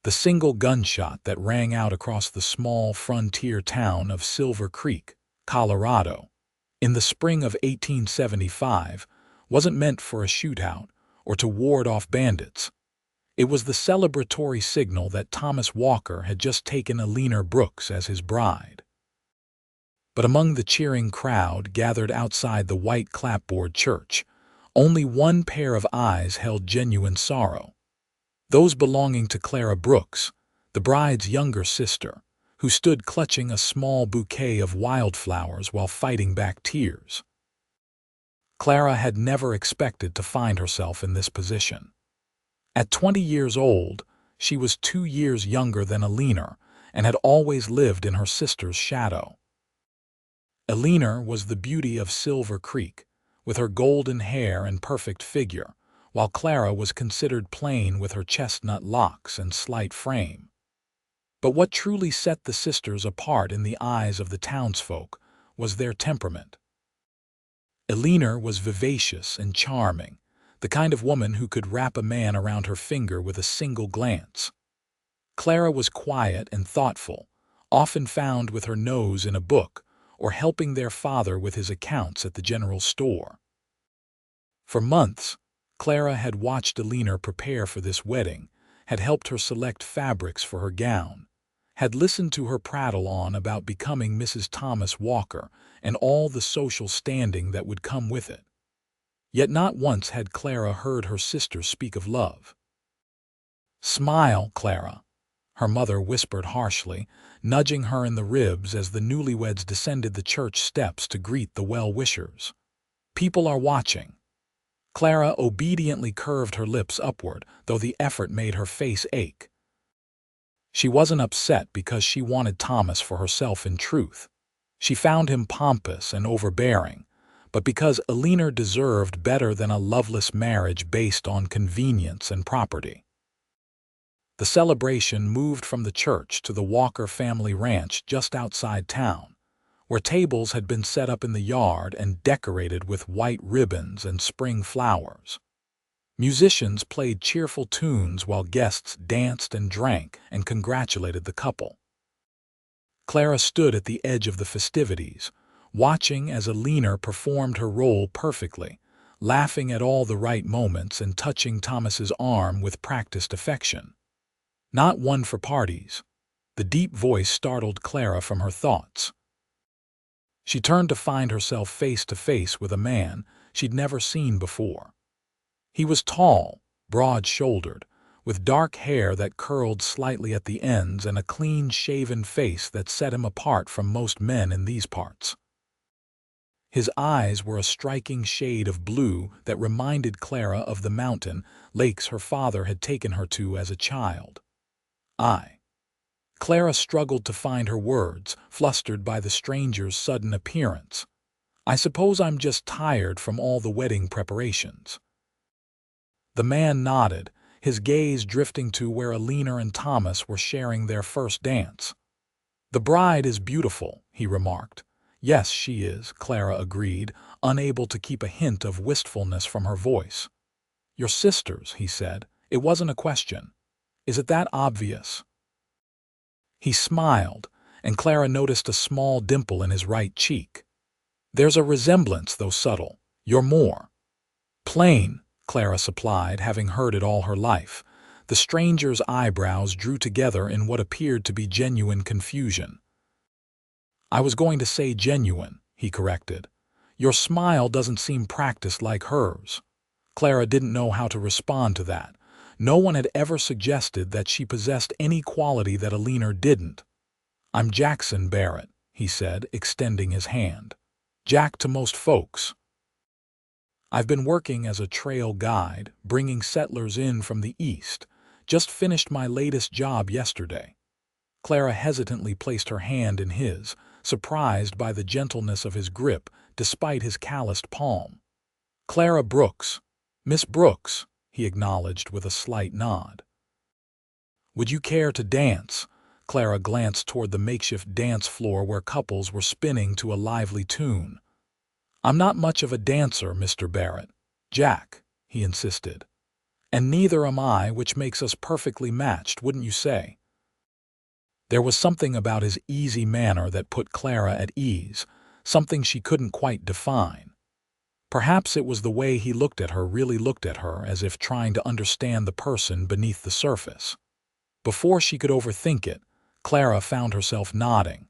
the single gunshot that rang out across the small frontier town of Silver Creek, Colorado, in the spring of 1875, wasn't meant for a shootout or to ward off bandits. It was the celebratory signal that Thomas Walker had just taken Eleanor Brooks as his bride. But among the cheering crowd gathered outside the white clapboard church, only one pair of eyes held genuine sorrow. Those belonging to Clara Brooks, the bride's younger sister, who stood clutching a small bouquet of wildflowers while fighting back tears. Clara had never expected to find herself in this position. At 20 years old, she was 2 years younger than Eleanor and had always lived in her sister's shadow. Eleanor was the beauty of Silver Creek, with her golden hair and perfect figure, while Clara was considered plain with her chestnut locks and slight frame. But what truly set the sisters apart in the eyes of the townsfolk was their temperament. Eleanor was vivacious and charming, the kind of woman who could wrap a man around her finger with a single glance. Clara was quiet and thoughtful, often found with her nose in a book or helping their father with his accounts at the general store. For months, Clara had watched Eleanor prepare for this wedding, had helped her select fabrics for her gown, had listened to her prattle on about becoming Mrs. Thomas Walker and all the social standing that would come with it. Yet not once had Clara heard her sister speak of love. "Smile, Clara," her mother whispered harshly, nudging her in the ribs as the newlyweds descended the church steps to greet the well-wishers. "People are watching." Clara obediently curved her lips upward, though the effort made her face ache. She wasn't upset because she wanted Thomas for herself in truth. She found him pompous and overbearing, but because Eleanor deserved better than a loveless marriage based on convenience and property. The celebration moved from the church to the Walker family ranch just outside town, where tables had been set up in the yard and decorated with white ribbons and spring flowers. Musicians played cheerful tunes while guests danced and drank and congratulated the couple. Clara stood at the edge of the festivities, watching as Eleanor performed her role perfectly, laughing at all the right moments and touching Thomas's arm with practiced affection. "Not one for parties." The deep voice startled Clara from her thoughts. She turned to find herself face to face with a man she'd never seen before. He was tall, broad-shouldered, with dark hair that curled slightly at the ends and a clean-shaven face that set him apart from most men in these parts. His eyes were a striking shade of blue that reminded Clara of the mountain lakes her father had taken her to as a child. Clara struggled to find her words, flustered by the stranger's sudden appearance. "I suppose I'm just tired from all the wedding preparations." The man nodded, his gaze drifting to where Eleanor and Thomas were sharing their first dance. "The bride is beautiful," he remarked. "Yes, she is," Clara agreed, unable to keep a hint of wistfulness from her voice. "Your sisters," he said. "It wasn't a question. Is it that obvious?" He smiled, and Clara noticed a small dimple in his right cheek. "There's a resemblance, though subtle. You're more plain," Clara supplied, having heard it all her life. The stranger's eyebrows drew together in what appeared to be genuine confusion. "I was going to say genuine," he corrected. "Your smile doesn't seem practiced like hers." Clara didn't know how to respond to that. No one had ever suggested that she possessed any quality that Eleanor didn't. "I'm Jackson Barrett," he said, extending his hand. "Jack to most folks. I've been working as a trail guide, bringing settlers in from the east. Just finished my latest job yesterday." Clara hesitantly placed her hand in his, surprised by the gentleness of his grip despite his calloused palm. "Clara Brooks. Miss Brooks," he acknowledged with a slight nod. "Would you care to dance?" Clara glanced toward the makeshift dance floor where couples were spinning to a lively tune. "I'm not much of a dancer, Mr. Barrett." "Jack," he insisted. And neither am I, which makes us perfectly matched, wouldn't you say? There was something about his easy manner that put Clara at ease, something she couldn't quite define. Perhaps it was the way he looked at her, really looked at her, as if trying to understand the person beneath the surface. Before she could overthink it, Clara found herself nodding.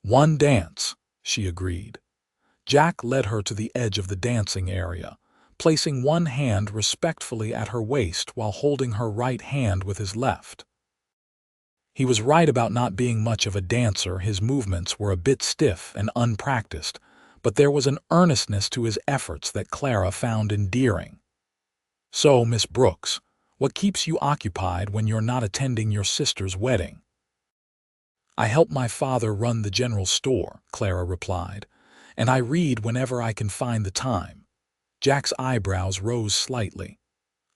"One dance," she agreed. Jack led her to the edge of the dancing area, placing one hand respectfully at her waist while holding her right hand with his left. He was right about not being much of a dancer. His movements were a bit stiff and unpracticed, but there was an earnestness to his efforts that Clara found endearing. "So, Miss Brooks, what keeps you occupied when you're not attending your sister's wedding?" "I help my father run the general store," Clara replied, "and I read whenever I can find the time." Jack's eyebrows rose slightly.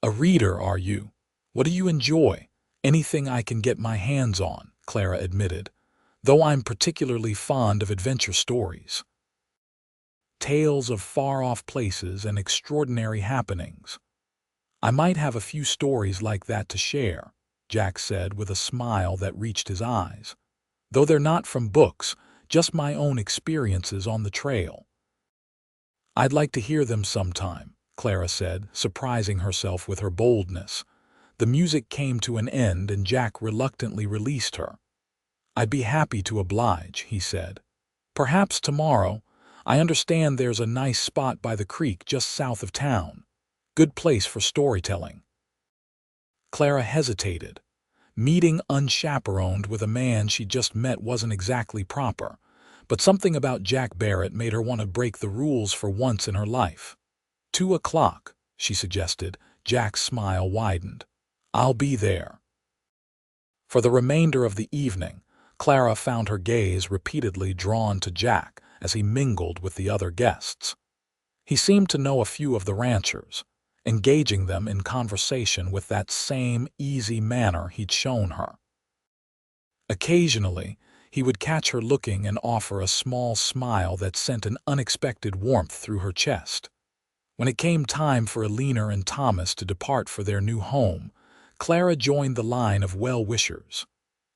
"A reader, are you? What do you enjoy?" "Anything I can get my hands on," Clara admitted, "though I'm particularly fond of adventure stories. Tales of far-off places and extraordinary happenings. I might have a few stories like that to share," Jack said with a smile that reached his eyes. "Though they're not from books, just my own experiences on the trail." "I'd like to hear them sometime," Clara said, surprising herself with her boldness. The music came to an end and Jack reluctantly released her. "I'd be happy to oblige," he said. "Perhaps tomorrow. I understand there's a nice spot by the creek just south of town. Good place for storytelling." Clara hesitated. Meeting unchaperoned with a man she just met wasn't exactly proper, but something about Jack Barrett made her want to break the rules for once in her life. 2 o'clock, she suggested. Jack's smile widened. "I'll be there." For the remainder of the evening, Clara found her gaze repeatedly drawn to Jack as he mingled with the other guests. He seemed to know a few of the ranchers, engaging them in conversation with that same easy manner he'd shown her. Occasionally, he would catch her looking and offer a small smile that sent an unexpected warmth through her chest. When it came time for Eleanor and Thomas to depart for their new home, Clara joined the line of well-wishers.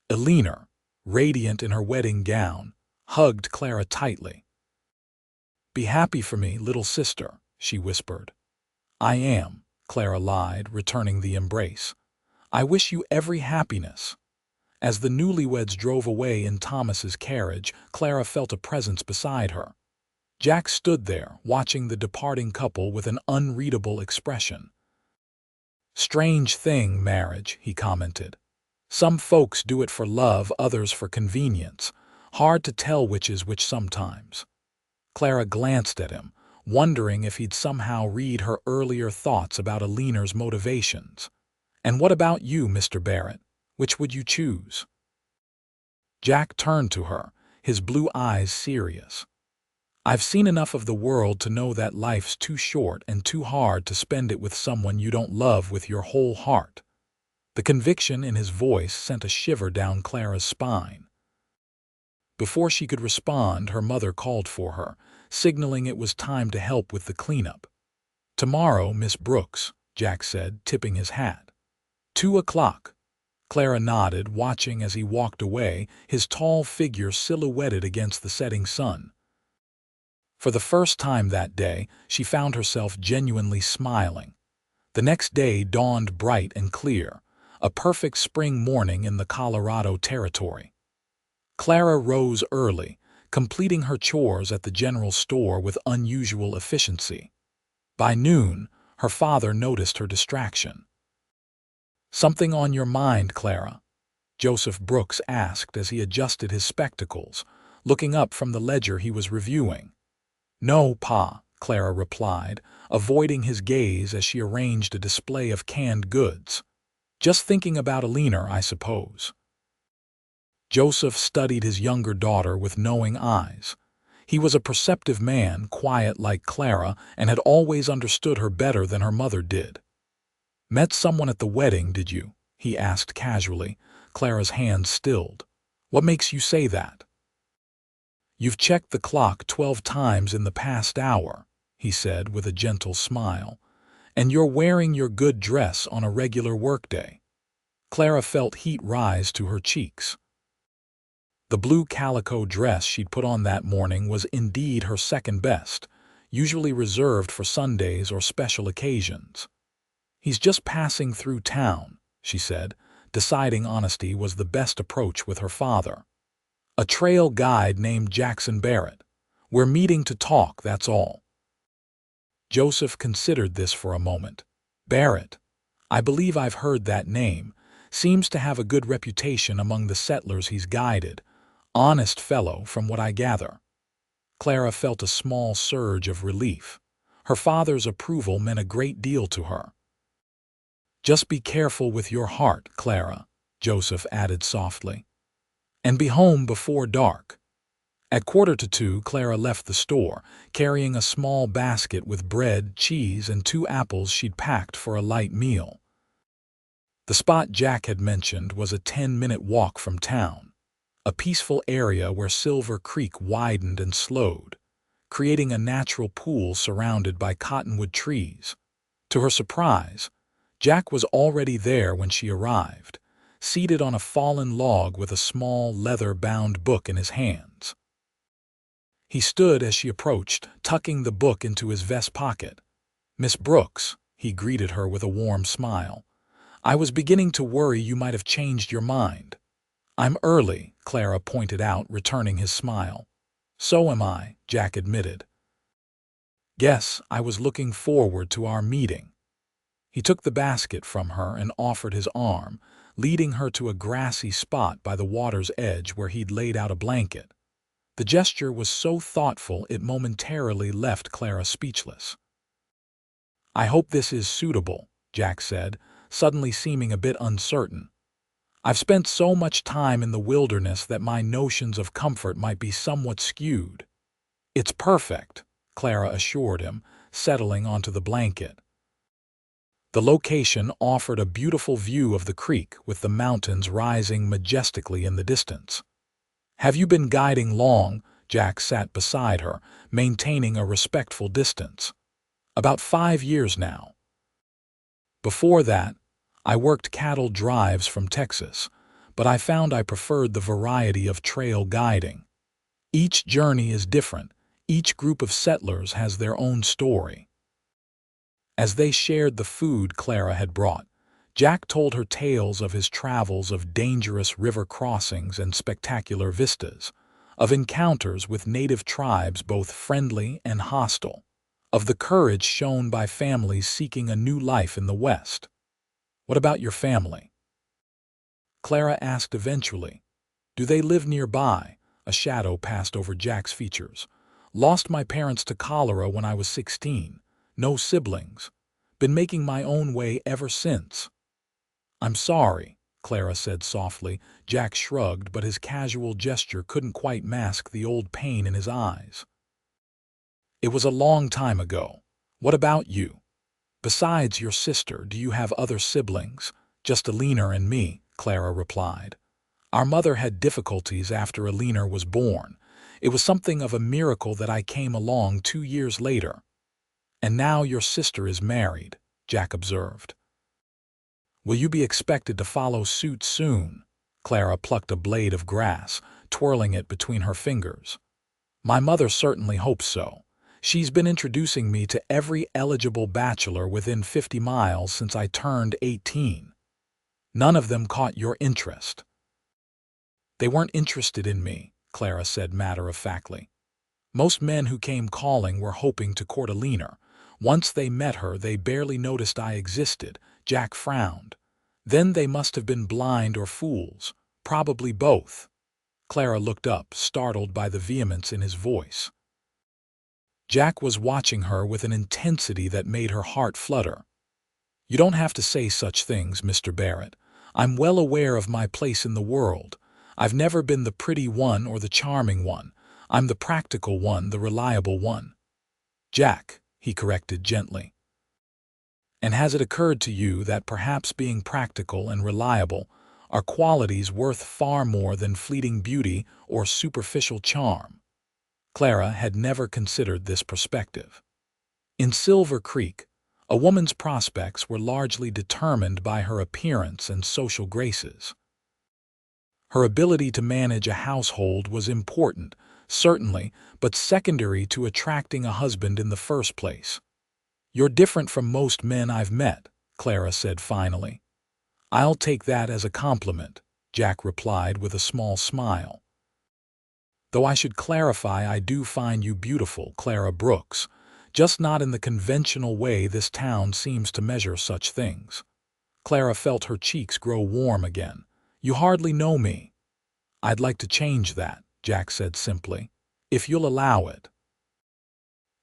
Eleanor, radiant in her wedding gown, hugged Clara tightly. "Be happy for me, little sister," she whispered. "I am," Clara lied, returning the embrace. "I wish you every happiness." As the newlyweds drove away in Thomas's carriage, Clara felt a presence beside her. Jack stood there, watching the departing couple with an unreadable expression. "Strange thing, marriage," he commented. "Some folks do it for love, others for convenience. Hard to tell which is which sometimes." Clara glanced at him, wondering if he'd somehow read her earlier thoughts about Eleanor's motivations. "And what about you, Mr. Barrett? Which would you choose?" Jack turned to her, his blue eyes serious. "I've seen enough of the world to know that life's too short and too hard to spend it with someone you don't love with your whole heart." The conviction in his voice sent a shiver down Clara's spine. Before she could respond, her mother called for her, signaling it was time to help with the cleanup. "Tomorrow, Miss Brooks," Jack said, tipping his hat. 2 o'clock. Clara nodded, watching as he walked away, his tall figure silhouetted against the setting sun. For the first time that day, she found herself genuinely smiling. The next day dawned bright and clear, a perfect spring morning in the Colorado Territory. Clara rose early, completing her chores at the general store with unusual efficiency. By noon, her father noticed her distraction. "Something on your mind, Clara?" Joseph Brooks asked as he adjusted his spectacles, looking up from the ledger he was reviewing. "No, Pa," Clara replied, avoiding his gaze as she arranged a display of canned goods. "Just thinking about Eleanor, I suppose." Joseph studied his younger daughter with knowing eyes. He was a perceptive man, quiet like Clara, and had always understood her better than her mother did. "Met someone at the wedding, did you?" he asked casually. Clara's hand stilled. "What makes you say that?" "You've checked the clock 12 times in the past hour," he said with a gentle smile. And you're wearing your good dress on a regular workday. Clara felt heat rise to her cheeks. The blue calico dress she'd put on that morning was indeed her second best, usually reserved for Sundays or special occasions. "He's just passing through town," she said, deciding honesty was the best approach with her father. "A trail guide named Jackson Barrett. We're meeting to talk, that's all." Joseph considered this for a moment. "Barrett? I believe I've heard that name. Seems to have a good reputation among the settlers he's guided. Honest fellow, from what I gather." Clara felt a small surge of relief. Her father's approval meant a great deal to her. "Just be careful with your heart, Clara," Joseph added softly. "And be home before dark." At 1:45, Clara left the store, carrying a small basket with bread, cheese, and 2 apples she'd packed for a light meal. The spot Jack had mentioned was a 10-minute walk from town, a peaceful area where Silver Creek widened and slowed, creating a natural pool surrounded by cottonwood trees. To her surprise, Jack was already there when she arrived, seated on a fallen log with a small leather-bound book in his hands. He stood as she approached, tucking the book into his vest pocket. "Miss Brooks," he greeted her with a warm smile. "I was beginning to worry you might have changed your mind." "I'm early," Clara pointed out, returning his smile. "So am I," Jack admitted. "Guess I was looking forward to our meeting." He took the basket from her and offered his arm, leading her to a grassy spot by the water's edge where he'd laid out a blanket. The gesture was so thoughtful it momentarily left Clara speechless. "I hope this is suitable," Jack said, suddenly seeming a bit uncertain. "I've spent so much time in the wilderness that my notions of comfort might be somewhat skewed." "It's perfect," Clara assured him, settling onto the blanket. The location offered a beautiful view of the creek with the mountains rising majestically in the distance. "Have you been guiding long?" Jack sat beside her, maintaining a respectful distance. "About 5 years now. Before that, I worked cattle drives from Texas, but I found I preferred the variety of trail guiding. Each journey is different. Each group of settlers has their own story." As they shared the food Clara had brought, Jack told her tales of his travels, of dangerous river crossings and spectacular vistas, of encounters with native tribes both friendly and hostile, of the courage shown by families seeking a new life in the West. "What about your family?" Clara asked eventually. "Do they live nearby?" A shadow passed over Jack's features. "Lost my parents to cholera when I was 16. No siblings. Been making my own way ever since." "I'm sorry," Clara said softly. Jack shrugged, but his casual gesture couldn't quite mask the old pain in his eyes. "It was a long time ago. What about you? Besides your sister, do you have other siblings?" "Just Eleanor and me," Clara replied. "Our mother had difficulties after Eleanor was born. It was something of a miracle that I came along 2 years later." "And now your sister is married," Jack observed. "Will you be expected to follow suit soon?" Clara plucked a blade of grass, twirling it between her fingers. "My mother certainly hopes so. She's been introducing me to every eligible bachelor within 50 miles since I turned 18. None of them caught your interest." "They weren't interested in me," Clara said matter-of-factly. "Most men who came calling were hoping to court Eleanor. Once they met her, they barely noticed I existed." Jack frowned. "Then they must have been blind or fools. Probably both." Clara looked up, startled by the vehemence in his voice. Jack was watching her with an intensity that made her heart flutter. "You don't have to say such things, Mr. Barrett. I'm well aware of my place in the world. I've never been the pretty one or the charming one. I'm the practical one, the reliable one." "Jack," he corrected gently. "And has it occurred to you that perhaps being practical and reliable are qualities worth far more than fleeting beauty or superficial charm?" Clara had never considered this perspective. In Silver Creek, A woman's prospects were largely determined by her appearance and social graces. Her ability to manage a household was important, certainly, but secondary to attracting a husband in the first place. "You're different from most men I've met," Clara said finally. "I'll take that as a compliment," Jack replied with a small smile. "Though I should clarify, I do find you beautiful, Clara Brooks, just not in the conventional way this town seems to measure such things." Clara felt her cheeks grow warm again. "You hardly know me." "I'd like to change that," Jack said simply, "if you'll allow it."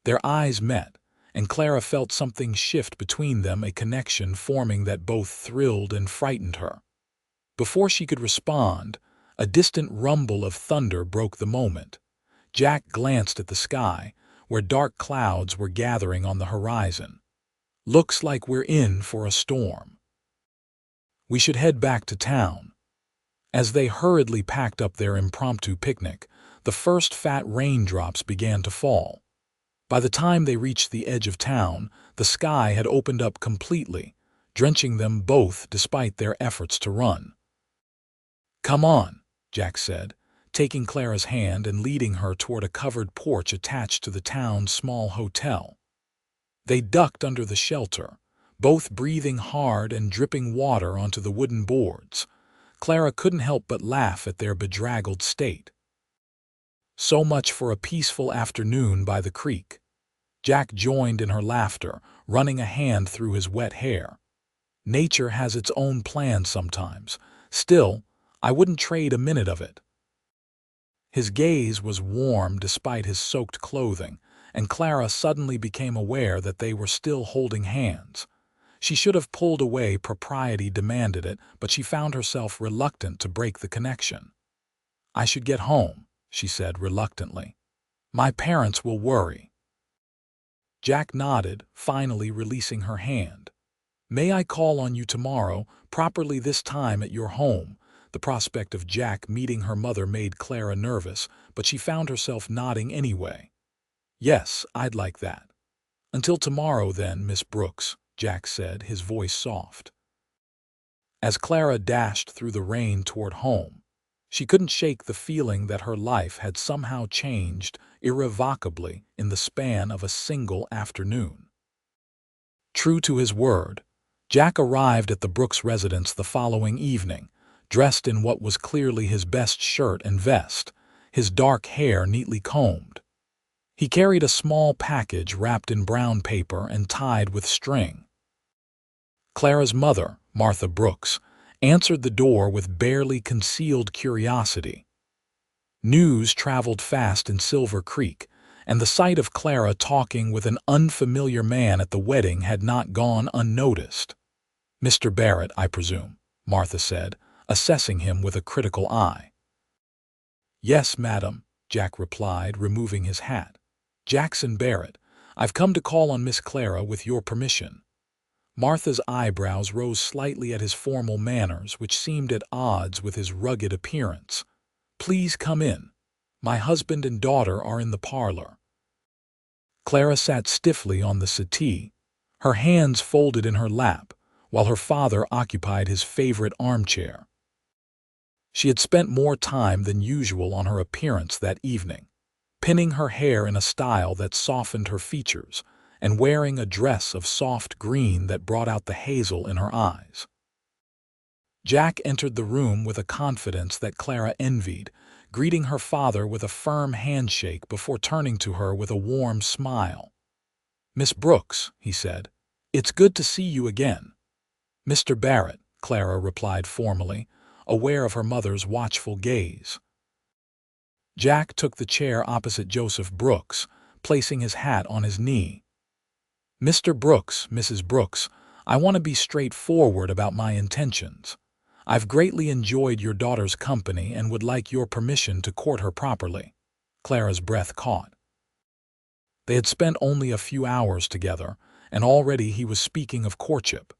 Their eyes met, and Clara felt something shift between them, a connection forming that both thrilled and frightened her. Before she could respond, a distant rumble of thunder broke the moment. Jack glanced at the sky, where dark clouds were gathering on the horizon. "Looks like we're in for a storm. We should head back to town." As they hurriedly packed up their impromptu picnic, the first fat raindrops began to fall. By the time they reached the edge of town, the sky had opened up completely, drenching them both despite their efforts to run. "Come on," Jack said, taking Clara's hand and leading her toward a covered porch attached to the town's small hotel. They ducked under the shelter, both breathing hard and dripping water onto the wooden boards. Clara couldn't help but laugh at their bedraggled state. "So much for a peaceful afternoon by the creek." Jack joined in her laughter, running a hand through his wet hair. "Nature has its own plans sometimes. Still, I wouldn't trade a minute of it." His gaze was warm despite his soaked clothing, and Clara suddenly became aware that they were still holding hands. She should have pulled away, propriety demanded it, but she found herself reluctant to break the connection. "I should get home," she said reluctantly. "My parents will worry." Jack nodded, finally releasing her hand. "May I call on you tomorrow, properly this time at your home?" The prospect of Jack meeting her mother made Clara nervous, but she found herself nodding anyway. "Yes, I'd like that." "Until tomorrow then, Miss Brooks," Jack said, his voice soft. As Clara dashed through the rain toward home, she couldn't shake the feeling that her life had somehow changed irrevocably in the span of a single afternoon. True to his word, Jack arrived at the Brooks residence the following evening, dressed in what was clearly his best shirt and vest, his dark hair neatly combed. He carried a small package wrapped in brown paper and tied with string. Clara's mother, Martha Brooks, answered the door with barely concealed curiosity. News traveled fast in Silver Creek, and the sight of Clara talking with an unfamiliar man at the wedding had not gone unnoticed. "Mr. Barrett, I presume," Martha said, assessing him with a critical eye. "Yes, madam," Jack replied, removing his hat. "Jackson Barrett. I've come to call on Miss Clara with your permission." Martha's eyebrows rose slightly at his formal manners, which seemed at odds with his rugged appearance. "Please come in. My husband and daughter are in the parlor." Clara sat stiffly on the settee, her hands folded in her lap, while her father occupied his favorite armchair. She had spent more time than usual on her appearance that evening, pinning her hair in a style that softened her features, and wearing a dress of soft green that brought out the hazel in her eyes. Jack entered the room with a confidence that Clara envied, greeting her father with a firm handshake before turning to her with a warm smile. "Miss Brooks," he said, "it's good to see you again." "Mr. Barrett," Clara replied formally, aware of her mother's watchful gaze. Jack took the chair opposite Joseph Brooks, placing his hat on his knee. "Mr. Brooks, Mrs. Brooks, I want to be straightforward about my intentions. I've greatly enjoyed your daughter's company and would like your permission to court her properly." Clara's breath caught. They had spent only a few hours together, and already he was speaking of courtship.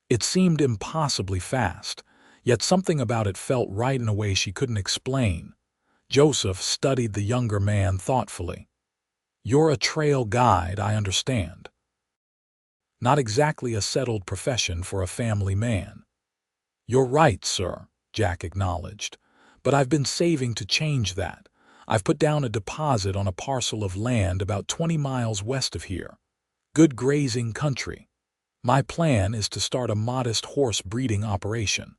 It seemed impossibly fast, yet something about it felt right in a way she couldn't explain. Joseph studied the younger man thoughtfully. "You're a trail guide, I understand." Not exactly a settled profession for a family man. You're right, sir, Jack acknowledged. But I've been saving to change that. I've put down a deposit on a parcel of land about 20 miles west of here. Good grazing country. My plan is to start a modest horse breeding operation.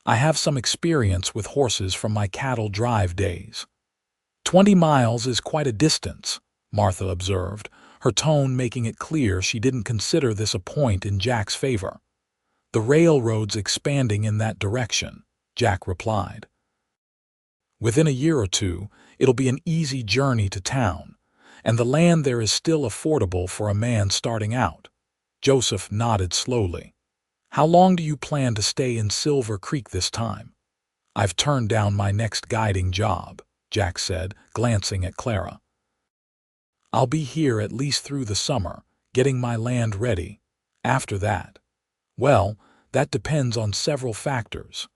I have some experience with horses from my cattle drive days. 20 miles is quite a distance, Martha observed, her tone making it clear she didn't consider this a point in Jack's favor. The railroad's expanding in that direction, Jack replied. Within a year or two, it'll be an easy journey to town, and the land there is still affordable for a man starting out. Joseph nodded slowly. How long do you plan to stay in Silver Creek this time? I've turned down my next guiding job, Jack said, glancing at Clara. I'll be here at least through the summer, getting my land ready. After that, well, that depends on several factors.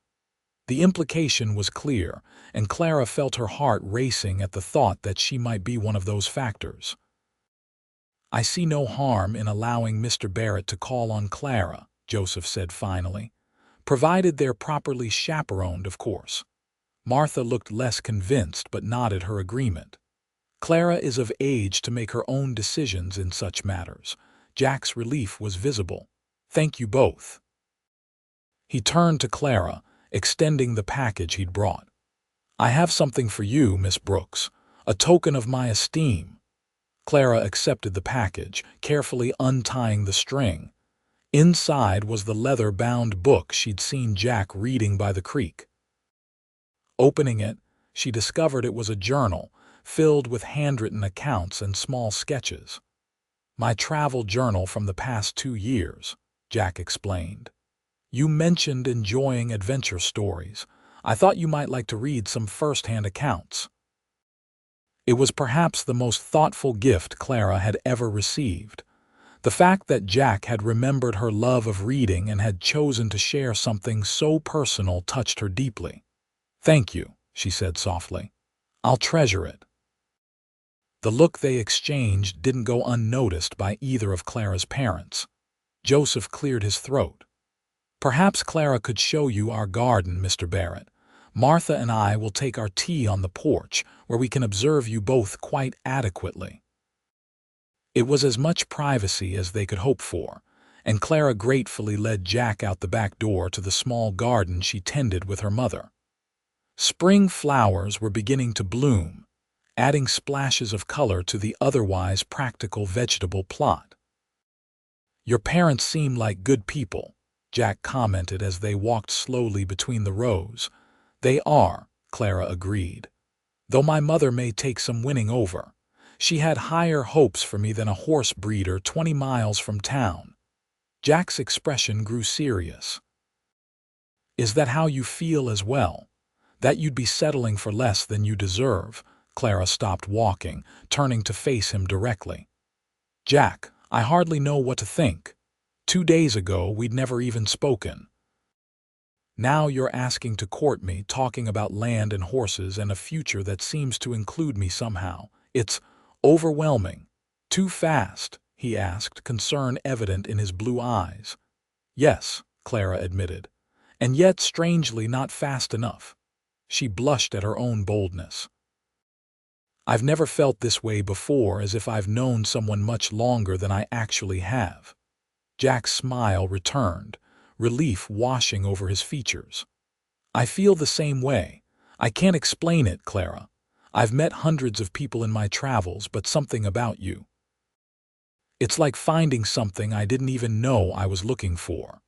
The implication was clear, and Clara felt her heart racing at the thought that she might be one of those factors. I see no harm in allowing Mr. Barrett to call on Clara, Joseph said finally, provided they're properly chaperoned, of course. Martha looked less convinced but nodded her agreement. Clara is of age to make her own decisions in such matters. Jack's relief was visible. Thank you both. He turned to Clara, extending the package he'd brought. I have something for you, Miss Brooks, a token of my esteem. Clara accepted the package, carefully untying the string. Inside was the leather-bound book she'd seen Jack reading by the creek. Opening it, she discovered it was a journal, filled with handwritten accounts and small sketches. My travel journal from the past 2 years, Jack explained. You mentioned enjoying adventure stories. I thought you might like to read some first-hand accounts. It was perhaps the most thoughtful gift Clara had ever received. The fact that Jack had remembered her love of reading and had chosen to share something so personal touched her deeply. Thank you, she said softly. I'll treasure it. The look they exchanged didn't go unnoticed by either of Clara's parents. Joseph cleared his throat. Perhaps Clara could show you our garden, Mr. Barrett. Martha and I will take our tea on the porch, where we can observe you both quite adequately. It was as much privacy as they could hope for, and Clara gratefully led Jack out the back door to the small garden she tended with her mother. Spring flowers were beginning to bloom, adding splashes of color to the otherwise practical vegetable plot. Your parents seem like good people, Jack commented as they walked slowly between the rows. They are, Clara agreed. Though my mother may take some winning over. She had higher hopes for me than a horse breeder 20 miles from town. Jack's expression grew serious. Is that how you feel as well? That you'd be settling for less than you deserve? Clara stopped walking, turning to face him directly. Jack, I hardly know what to think. 2 days ago, we'd never even spoken. Now you're asking to court me, talking about land and horses and a future that seems to include me somehow. It's overwhelming. Too fast? He asked, concern evident in his blue eyes. Yes, Clara admitted, and yet strangely not fast enough. She blushed at her own boldness. I've never felt this way before, as if I've known someone much longer than I actually have. Jack's smile returned, relief washing over his features. I feel the same way. I can't explain it, Clara. I've met hundreds of people in my travels, but something about you. It's like finding something I didn't even know I was looking for.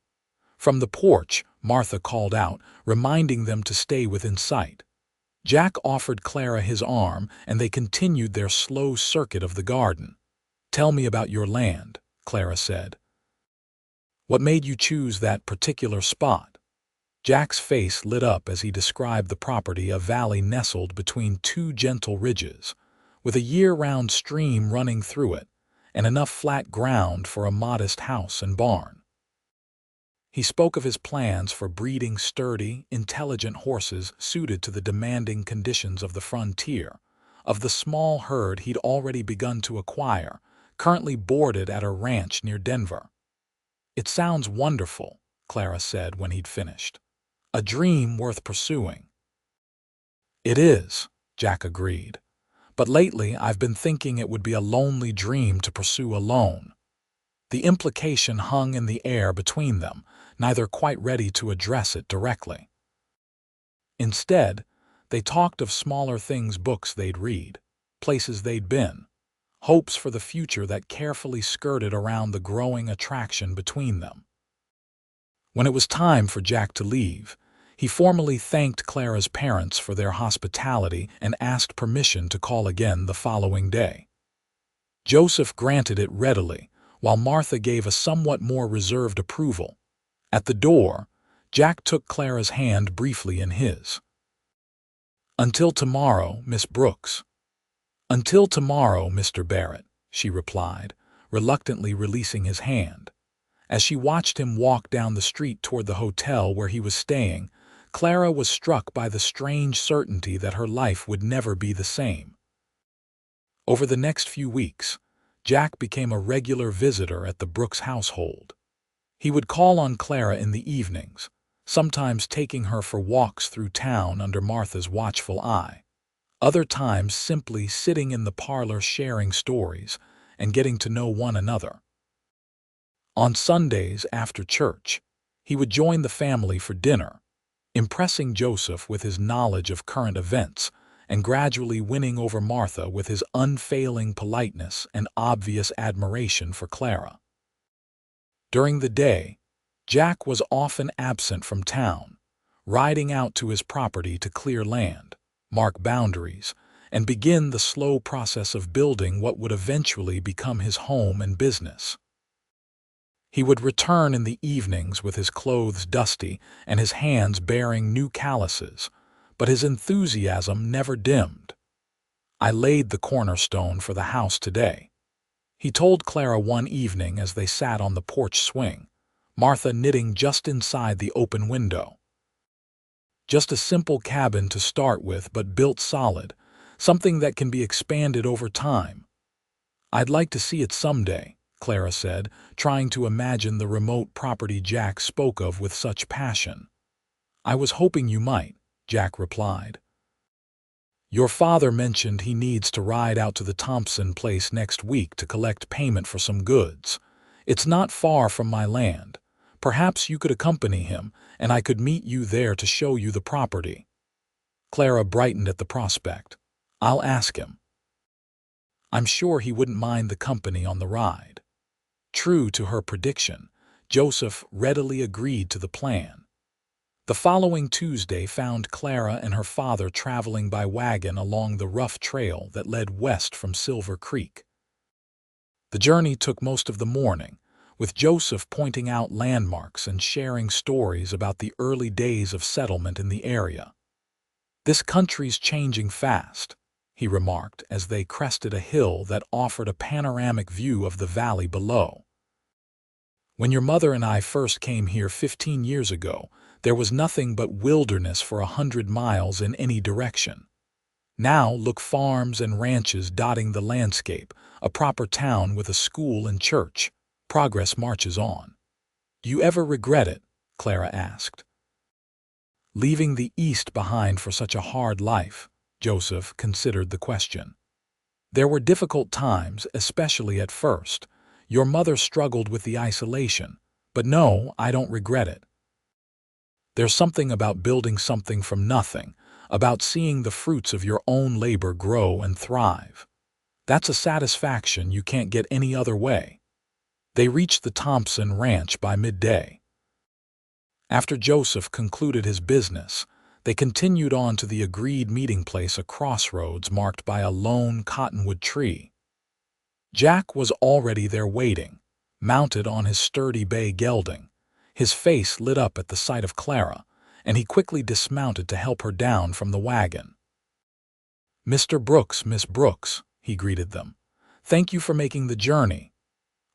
From the porch, Martha called out, reminding them to stay within sight. Jack offered Clara his arm, and they continued their slow circuit of the garden. Tell me about your land, Clara said. What made you choose that particular spot? Jack's face lit up as he described the property, a valley nestled between 2 gentle ridges, with a year-round stream running through it, and enough flat ground for a modest house and barn. He spoke of his plans for breeding sturdy, intelligent horses suited to the demanding conditions of the frontier, of the small herd he'd already begun to acquire, currently boarded at a ranch near Denver. "It sounds wonderful," Clara said when he'd finished. "A dream worth pursuing." "It is," Jack agreed. "But lately I've been thinking it would be a lonely dream to pursue alone." The implication hung in the air between them, neither quite ready to address it directly. Instead, they talked of smaller things, books they'd read, places they'd been, hopes for the future that carefully skirted around the growing attraction between them. When it was time for Jack to leave, he formally thanked Clara's parents for their hospitality and asked permission to call again the following day. Joseph granted it readily, while Martha gave a somewhat more reserved approval. At the door, Jack took Clara's hand briefly in his. "Until tomorrow, Miss Brooks." "Until tomorrow, Mr. Barrett," she replied, reluctantly releasing his hand. As she watched him walk down the street toward the hotel where he was staying, Clara was struck by the strange certainty that her life would never be the same. Over the next few weeks, Jack became a regular visitor at the Brooks household. He would call on Clara in the evenings, sometimes taking her for walks through town under Martha's watchful eye, other times simply sitting in the parlor sharing stories and getting to know one another. On Sundays after church, he would join the family for dinner, impressing Joseph with his knowledge of current events and gradually winning over Martha with his unfailing politeness and obvious admiration for Clara. During the day, Jack was often absent from town, riding out to his property to clear land, mark boundaries, and begin the slow process of building what would eventually become his home and business. He would return in the evenings with his clothes dusty and his hands bearing new calluses, but his enthusiasm never dimmed. "I laid the cornerstone for the house today," he told Clara one evening as they sat on the porch swing, Martha knitting just inside the open window. "Just a simple cabin to start with, but built solid, something that can be expanded over time." "I'd like to see it someday," Clara said, trying to imagine the remote property Jack spoke of with such passion. "I was hoping you might," Jack replied. "Your father mentioned he needs to ride out to the Thompson place next week to collect payment for some goods. It's not far from my land. Perhaps you could accompany him, and I could meet you there to show you the property." Clara brightened at the prospect. "I'll ask him." I'm sure he wouldn't mind the company on the ride. True to her prediction, Joseph readily agreed to the plan. The following Tuesday found Clara and her father traveling by wagon along the rough trail that led west from Silver Creek. The journey took most of the morning, with Joseph pointing out landmarks and sharing stories about the early days of settlement in the area. "This country's changing fast," he remarked as they crested a hill that offered a panoramic view of the valley below. "When your mother and I first came here 15 years ago, there was nothing but wilderness for 100 miles in any direction. Now look, farms and ranches dotting the landscape, a proper town with a school and church. Progress marches on." "Do you ever regret it?" Clara asked. "Leaving the East behind for such a hard life?" Joseph considered the question. "There were difficult times, especially at first. Your mother struggled with the isolation, but no, I don't regret it. There's something about building something from nothing, about seeing the fruits of your own labor grow and thrive. That's a satisfaction you can't get any other way." They reached the Thompson ranch by midday. After Joseph concluded his business, they continued on to the agreed meeting place, a crossroads marked by a lone cottonwood tree. Jack was already there waiting, mounted on his sturdy bay gelding. His face lit up at the sight of Clara, and he quickly dismounted to help her down from the wagon. "Mr. Brooks, Miss Brooks," he greeted them. "Thank you for making the journey."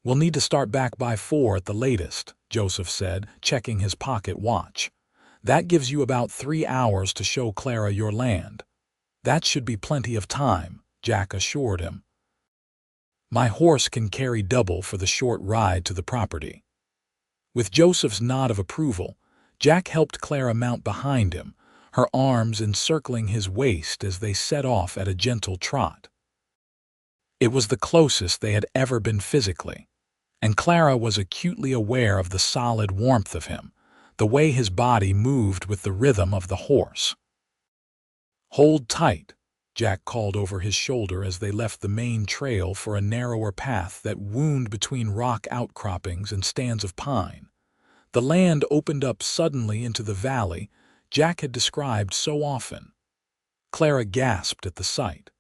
"We'll need to start back by 4 at the latest," Joseph said, checking his pocket watch. "That gives you about 3 hours to show Clara your land." "That should be plenty of time," Jack assured him. My horse can carry double for the short ride to the property." With Joseph's nod of approval, Jack helped Clara mount behind him, her arms encircling his waist as they set off at a gentle trot. It was the closest they had ever been physically, and Clara was acutely aware of the solid warmth of him, the way his body moved with the rhythm of the horse. "Hold tight," Jack called over his shoulder as they left the main trail for a narrower path that wound between rock outcroppings and stands of pine. The land opened up suddenly into the valley Jack had described so often. Clara gasped at the sight.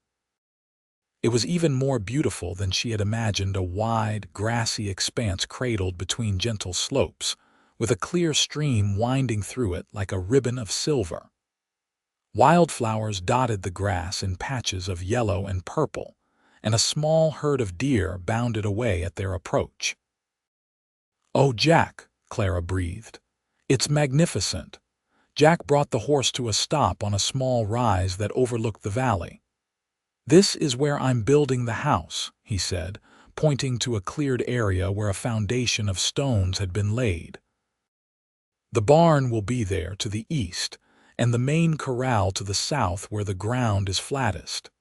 It was even more beautiful than she had imagined, a wide, grassy expanse cradled between gentle slopes, with a clear stream winding through it like a ribbon of silver. Wildflowers dotted the grass in patches of yellow and purple, and a small herd of deer bounded away at their approach. "Oh, Jack," Clara breathed. "It's magnificent." Jack brought the horse to a stop on a small rise that overlooked the valley. "This is where I'm building the house," he said, pointing to a cleared area where a foundation of stones had been laid. "The barn will be there to the east, and the main corral to the south where the ground is flattest."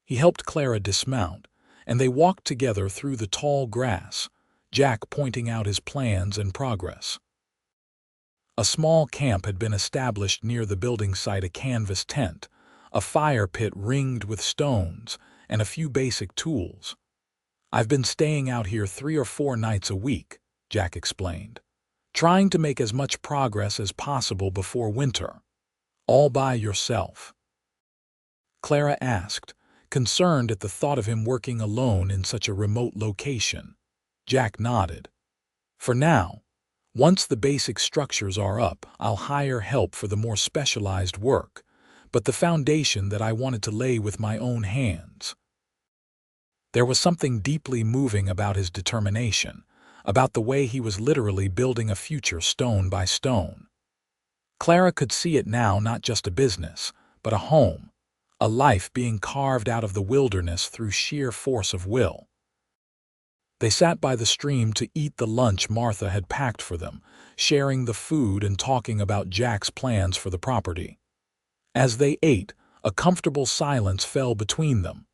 He helped Clara dismount, and they walked together through the tall grass, Jack pointing out his plans and progress. A small camp had been established near the building site, a canvas tent, a fire pit ringed with stones, and a few basic tools. "I've been staying out here 3 or 4 nights a week," Jack explained, "trying to make as much progress as possible before winter." "All by yourself?" Clara asked, concerned at the thought of him working alone in such a remote location. Jack nodded. "For now. Once the basic structures are up, I'll hire help for the more specialized work, but the foundation that I wanted to lay with my own hands." There was something deeply moving about his determination, about the way he was literally building a future stone by stone. Clara could see it now, not just a business, but a home, a life being carved out of the wilderness through sheer force of will. They sat by the stream to eat the lunch Martha had packed for them, sharing the food and talking about Jack's plans for the property. As they ate, a comfortable silence fell between them.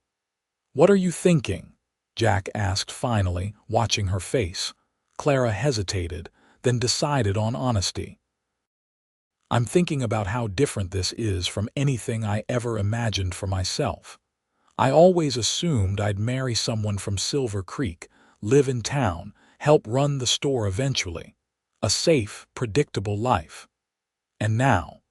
"What are you thinking?" Jack asked finally, watching her face. Clara hesitated, then decided on honesty. "I'm thinking about how different this is from anything I ever imagined for myself. I always assumed I'd marry someone from Silver Creek, live in town, help run the store eventually. A safe, predictable life. And now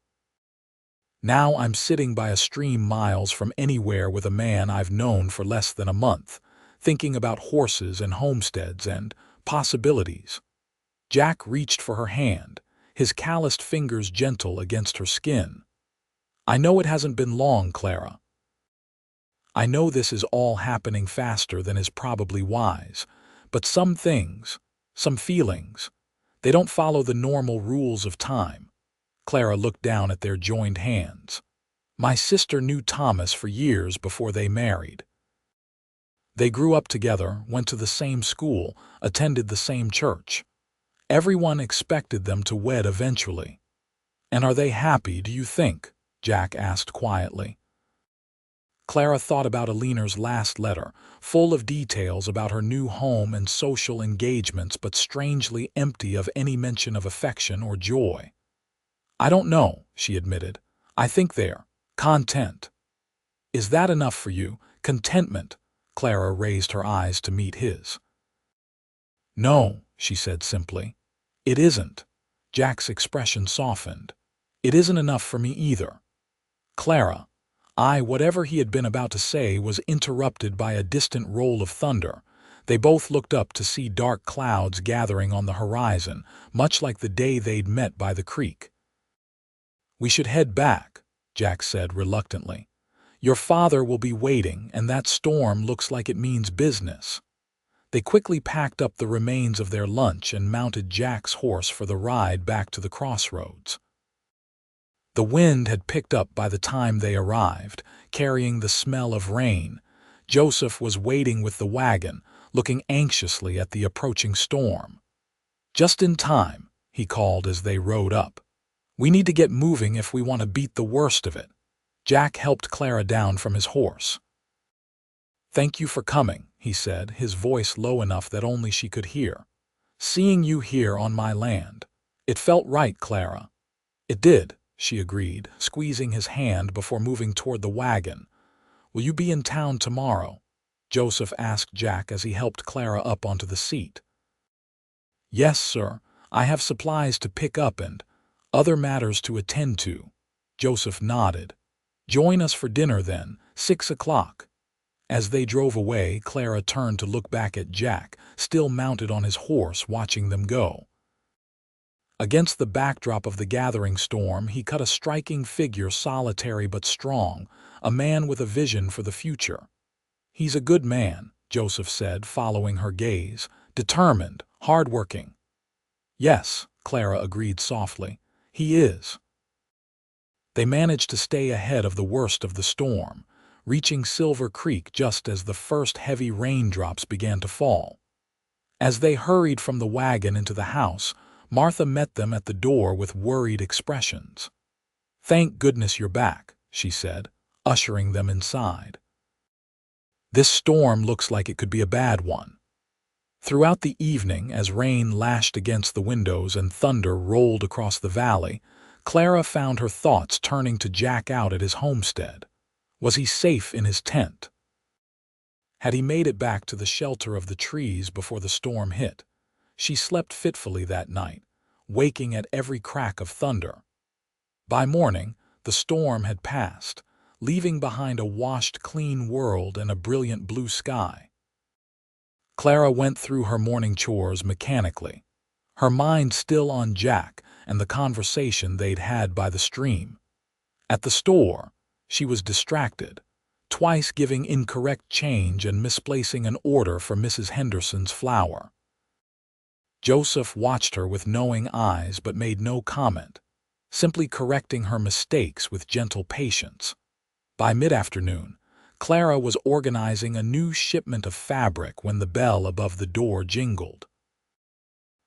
I'm sitting by a stream miles from anywhere with a man I've known for less than a month, thinking about horses and homesteads and possibilities." Jack reached for her hand, his calloused fingers gentle against her skin. "I know it hasn't been long, Clara. I know this is all happening faster than is probably wise, but some things, some feelings, they don't follow the normal rules of time." Clara looked down at their joined hands. "My sister knew Thomas for years before they married. They grew up together, went to the same school, attended the same church. Everyone expected them to wed eventually." "And are they happy, do you think?" Jack asked quietly. Clara thought about Eleanor's last letter, full of details about her new home and social engagements, but strangely empty of any mention of affection or joy. "I don't know," she admitted. "I think they're content." "Is that enough for you? Contentment?" Clara raised her eyes to meet his. "No," she said simply. "It isn't." Jack's expression softened. "It isn't enough for me either." "Clara," whatever he had been about to say was interrupted by a distant roll of thunder. They both looked up to see dark clouds gathering on the horizon, much like the day they'd met by the creek. "We should head back," Jack said reluctantly. "Your father will be waiting, and that storm looks like it means business." They quickly packed up the remains of their lunch and mounted Jack's horse for the ride back to the crossroads. The wind had picked up by the time they arrived, carrying the smell of rain. Joseph was waiting with the wagon, looking anxiously at the approaching storm. "Just in time," he called as they rode up. "We need to get moving if we want to beat the worst of it." Jack helped Clara down from his horse. "Thank you for coming," he said, his voice low enough that only she could hear. "Seeing you here on my land. It felt right, Clara." "It did," she agreed, squeezing his hand before moving toward the wagon. "Will you be in town tomorrow?" Joseph asked Jack as he helped Clara up onto the seat. "Yes, sir. I have supplies to pick up and other matters to attend to." Joseph nodded. "Join us for dinner then, 6 o'clock. As they drove away, Clara turned to look back at Jack, still mounted on his horse, watching them go. Against the backdrop of the gathering storm, he cut a striking figure, solitary but strong, a man with a vision for the future. "He's a good man," Joseph said, following her gaze. "Determined, hard-working." "Yes," Clara agreed softly. "He is." They managed to stay ahead of the worst of the storm, reaching Silver Creek just as the first heavy raindrops began to fall. As they hurried from the wagon into the house, Martha met them at the door with worried expressions. "Thank goodness you're back," she said, ushering them inside. "This storm looks like it could be a bad one." Throughout the evening, as rain lashed against the windows and thunder rolled across the valley, Clara found her thoughts turning to Jack out at his homestead. Was he safe in his tent? Had he made it back to the shelter of the trees before the storm hit? She slept fitfully that night, waking at every crack of thunder. By morning, the storm had passed, leaving behind a washed, clean world and a brilliant blue sky. Clara went through her morning chores mechanically, her mind still on Jack and the conversation they'd had by the stream. At the store, she was distracted, twice giving incorrect change and misplacing an order for Mrs. Henderson's flour. Joseph watched her with knowing eyes but made no comment, simply correcting her mistakes with gentle patience. By mid-afternoon, Clara was organizing a new shipment of fabric when the bell above the door jingled.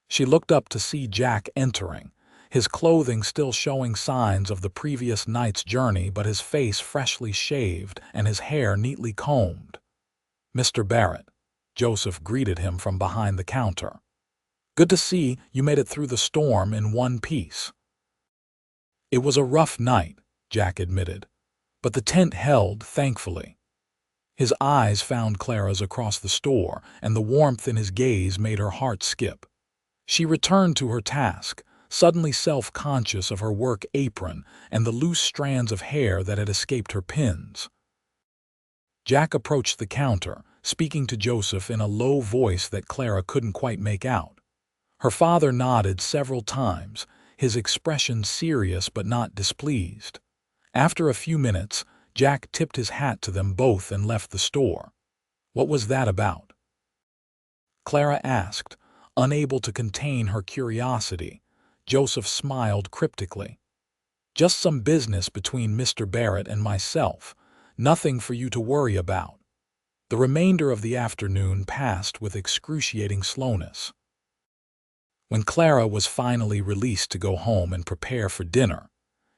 She looked up to see Jack entering, his clothing still showing signs of the previous night's journey but his face freshly shaved and his hair neatly combed. "Mr. Barrett," Joseph greeted him from behind the counter. "Good to see you made it through the storm in one piece." "It was a rough night," Jack admitted, "but the tent held, thankfully." His eyes found Clara's across the store, and the warmth in his gaze made her heart skip. She returned to her task, suddenly self-conscious of her work apron and the loose strands of hair that had escaped her pins. Jack approached the counter, speaking to Joseph in a low voice that Clara couldn't quite make out. Her father nodded several times, his expression serious but not displeased. After a few minutes, Jack tipped his hat to them both and left the store. "What was that about?" Clara asked, unable to contain her curiosity. Joseph smiled cryptically. "Just some business between Mr. Barrett and myself. Nothing for you to worry about." The remainder of the afternoon passed with excruciating slowness. When Clara was finally released to go home and prepare for dinner,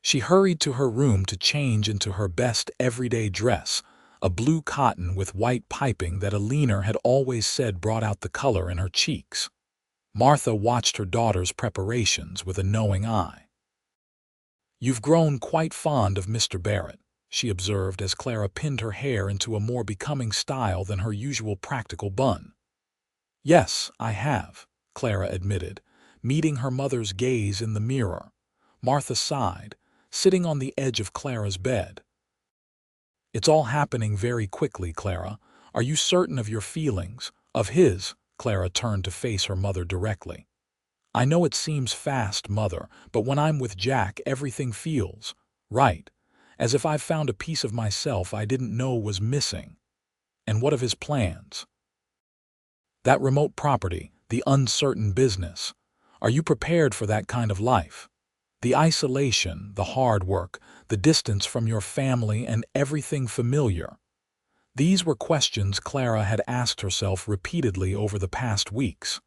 she hurried to her room to change into her best everyday dress, a blue cotton with white piping that Eleanor had always said brought out the color in her cheeks. Martha watched her daughter's preparations with a knowing eye. "You've grown quite fond of Mr. Barrett," she observed as Clara pinned her hair into a more becoming style than her usual practical bun. "Yes, I have," Clara admitted, meeting her mother's gaze in the mirror. Martha sighed, sitting on the edge of Clara's bed. "It's all happening very quickly, Clara. Are you certain of your feelings, of his?" Clara turned to face her mother directly. "I know it seems fast, Mother, but when I'm with Jack, everything feels right, as if I've found a piece of myself I didn't know was missing." "And what of his plans?" "That remote property, the uncertain business. Are you prepared for that kind of life? The isolation, the hard work, the distance from your family and everything familiar. These were questions Clara had asked herself repeatedly over the past weeks.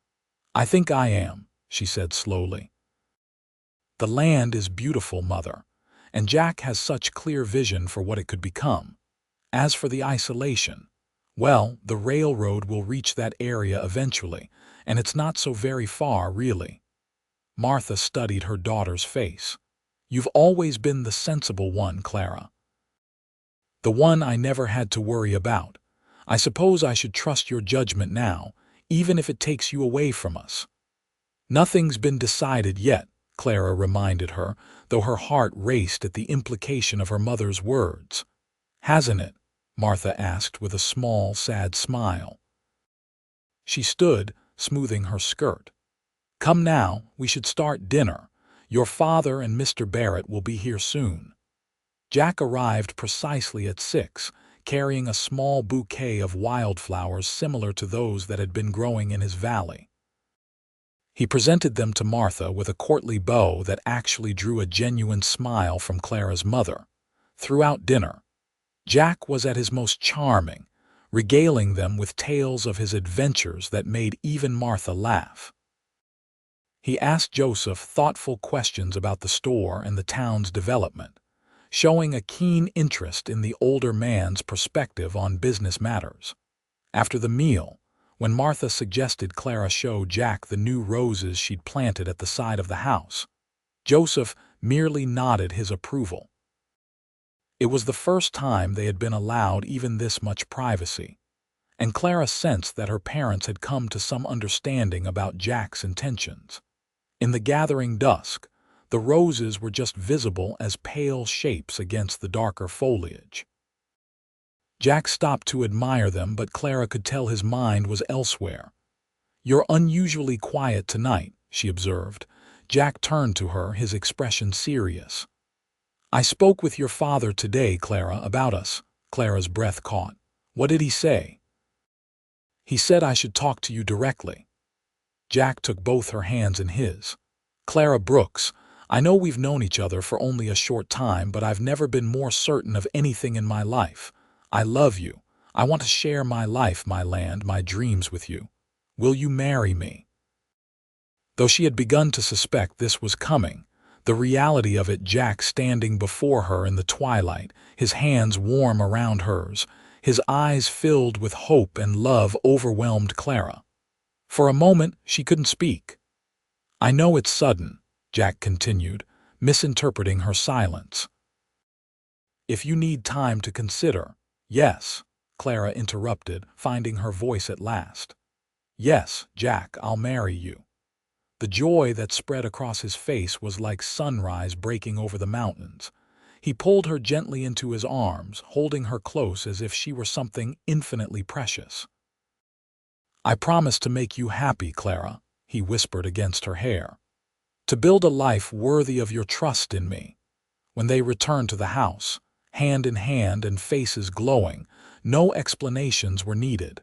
"I think I am," she said slowly. "The land is beautiful, Mother, and Jack has such clear vision for what it could become. As for the isolation, well, the railroad will reach that area eventually, and it's not so very far, really." Martha studied her daughter's face. "You've always been the sensible one, Clara. The one I never had to worry about. I suppose I should trust your judgment now, even if it takes you away from us." "Nothing's been decided yet," Clara reminded her, though her heart raced at the implication of her mother's words. "Hasn't it?" Martha asked with a small, sad smile. She stood, smoothing her skirt. "Come now, we should start dinner. Your father and Mr. Barrett will be here soon." Jack arrived precisely at 6, carrying a small bouquet of wildflowers similar to those that had been growing in his valley. He presented them to Martha with a courtly bow that actually drew a genuine smile from Clara's mother. Throughout dinner, Jack was at his most charming, regaling them with tales of his adventures that made even Martha laugh. He asked Joseph thoughtful questions about the store and the town's development, showing a keen interest in the older man's perspective on business matters. After the meal, when Martha suggested Clara show Jack the new roses she'd planted at the side of the house, Joseph merely nodded his approval. It was the first time they had been allowed even this much privacy, and Clara sensed that her parents had come to some understanding about Jack's intentions. In the gathering dusk, the roses were just visible as pale shapes against the darker foliage. Jack stopped to admire them, but Clara could tell his mind was elsewhere. "You're unusually quiet tonight," she observed. Jack turned to her, his expression serious. "I spoke with your father today, Clara, about us." Clara's breath caught. "What did he say?" "He said I should talk to you directly." Jack took both her hands in his. "Clara Brooks, I know we've known each other for only a short time, but I've never been more certain of anything in my life. I love you. I want to share my life, my land, my dreams with you. Will you marry me?" Though she had begun to suspect this was coming, the reality of it, Jack standing before her in the twilight, his hands warm around hers, his eyes filled with hope and love, overwhelmed Clara. For a moment, she couldn't speak. "I know it's sudden," Jack continued, misinterpreting her silence. "If you need time to consider—" "Yes," Clara interrupted, finding her voice at last. "Yes, Jack, I'll marry you." The joy that spread across his face was like sunrise breaking over the mountains. He pulled her gently into his arms, holding her close as if she were something infinitely precious. "I promise to make you happy, Clara," he whispered against her hair. "To build a life worthy of your trust in me." When they returned to the house, hand in hand and faces glowing, no explanations were needed.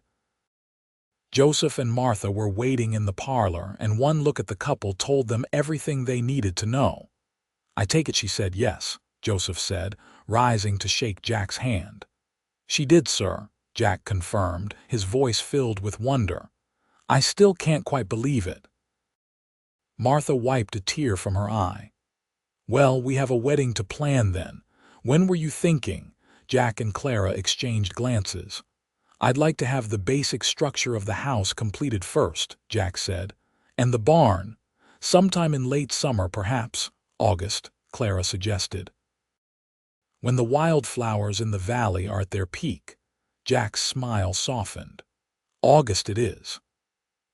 Joseph and Martha were waiting in the parlor, and one look at the couple told them everything they needed to know. "I take it she said yes," Joseph said, rising to shake Jack's hand. "She did, sir," Jack confirmed, his voice filled with wonder. "I still can't quite believe it." Martha wiped a tear from her eye. "Well, we have a wedding to plan then. When were you thinking?" Jack and Clara exchanged glances. "I'd like to have the basic structure of the house completed first," Jack said. "And the barn. Sometime in late summer, perhaps August," Clara suggested. "When the wildflowers in the valley are at their peak." Jack's smile softened. "August it is."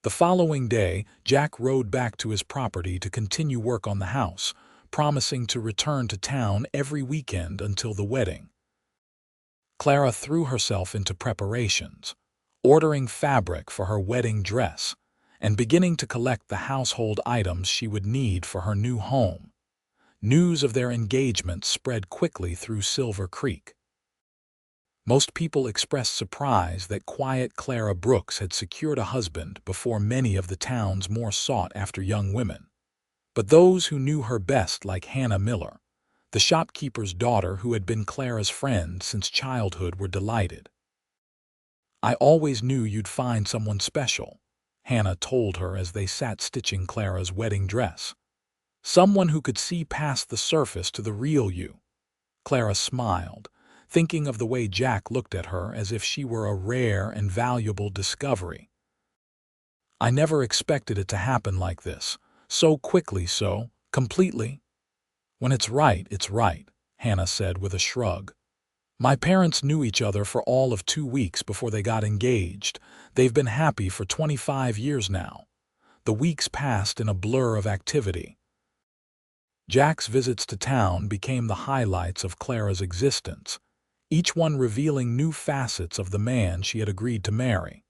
The following day, Jack rode back to his property to continue work on the house, promising to return to town every weekend until the wedding. Clara threw herself into preparations, ordering fabric for her wedding dress, and beginning to collect the household items she would need for her new home. News of their engagement spread quickly through Silver Creek. Most people expressed surprise that quiet Clara Brooks had secured a husband before many of the town's more sought-after young women. But those who knew her best, like Hannah Miller, the shopkeeper's daughter who had been Clara's friend since childhood, were delighted. "I always knew you'd find someone special," Hannah told her as they sat stitching Clara's wedding dress. "Someone who could see past the surface to the real you." Clara smiled, thinking of the way Jack looked at her as if she were a rare and valuable discovery. "I never expected it to happen like this, so quickly, so completely." "When it's right," Hannah said with a shrug. "My parents knew each other for all of 2 weeks before they got engaged. They've been happy for 25 years now." The weeks passed in a blur of activity. Jack's visits to town became the highlights of Clara's existence, each one revealing new facets of the man she had agreed to marry.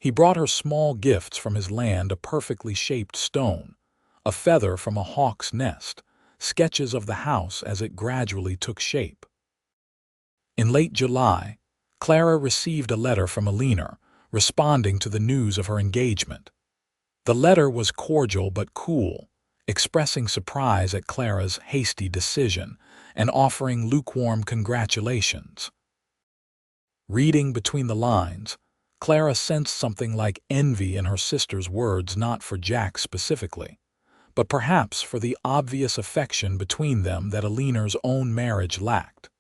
He brought her small gifts from his land: a perfectly shaped stone, a feather from a hawk's nest, sketches of the house as it gradually took shape. In late July, Clara received a letter from Eleanor, responding to the news of her engagement. The letter was cordial but cool, expressing surprise at Clara's hasty decision and offering lukewarm congratulations. Reading between the lines, Clara sensed something like envy in her sister's words, not for Jack specifically, but perhaps for the obvious affection between them that Eleanor's own marriage lacked.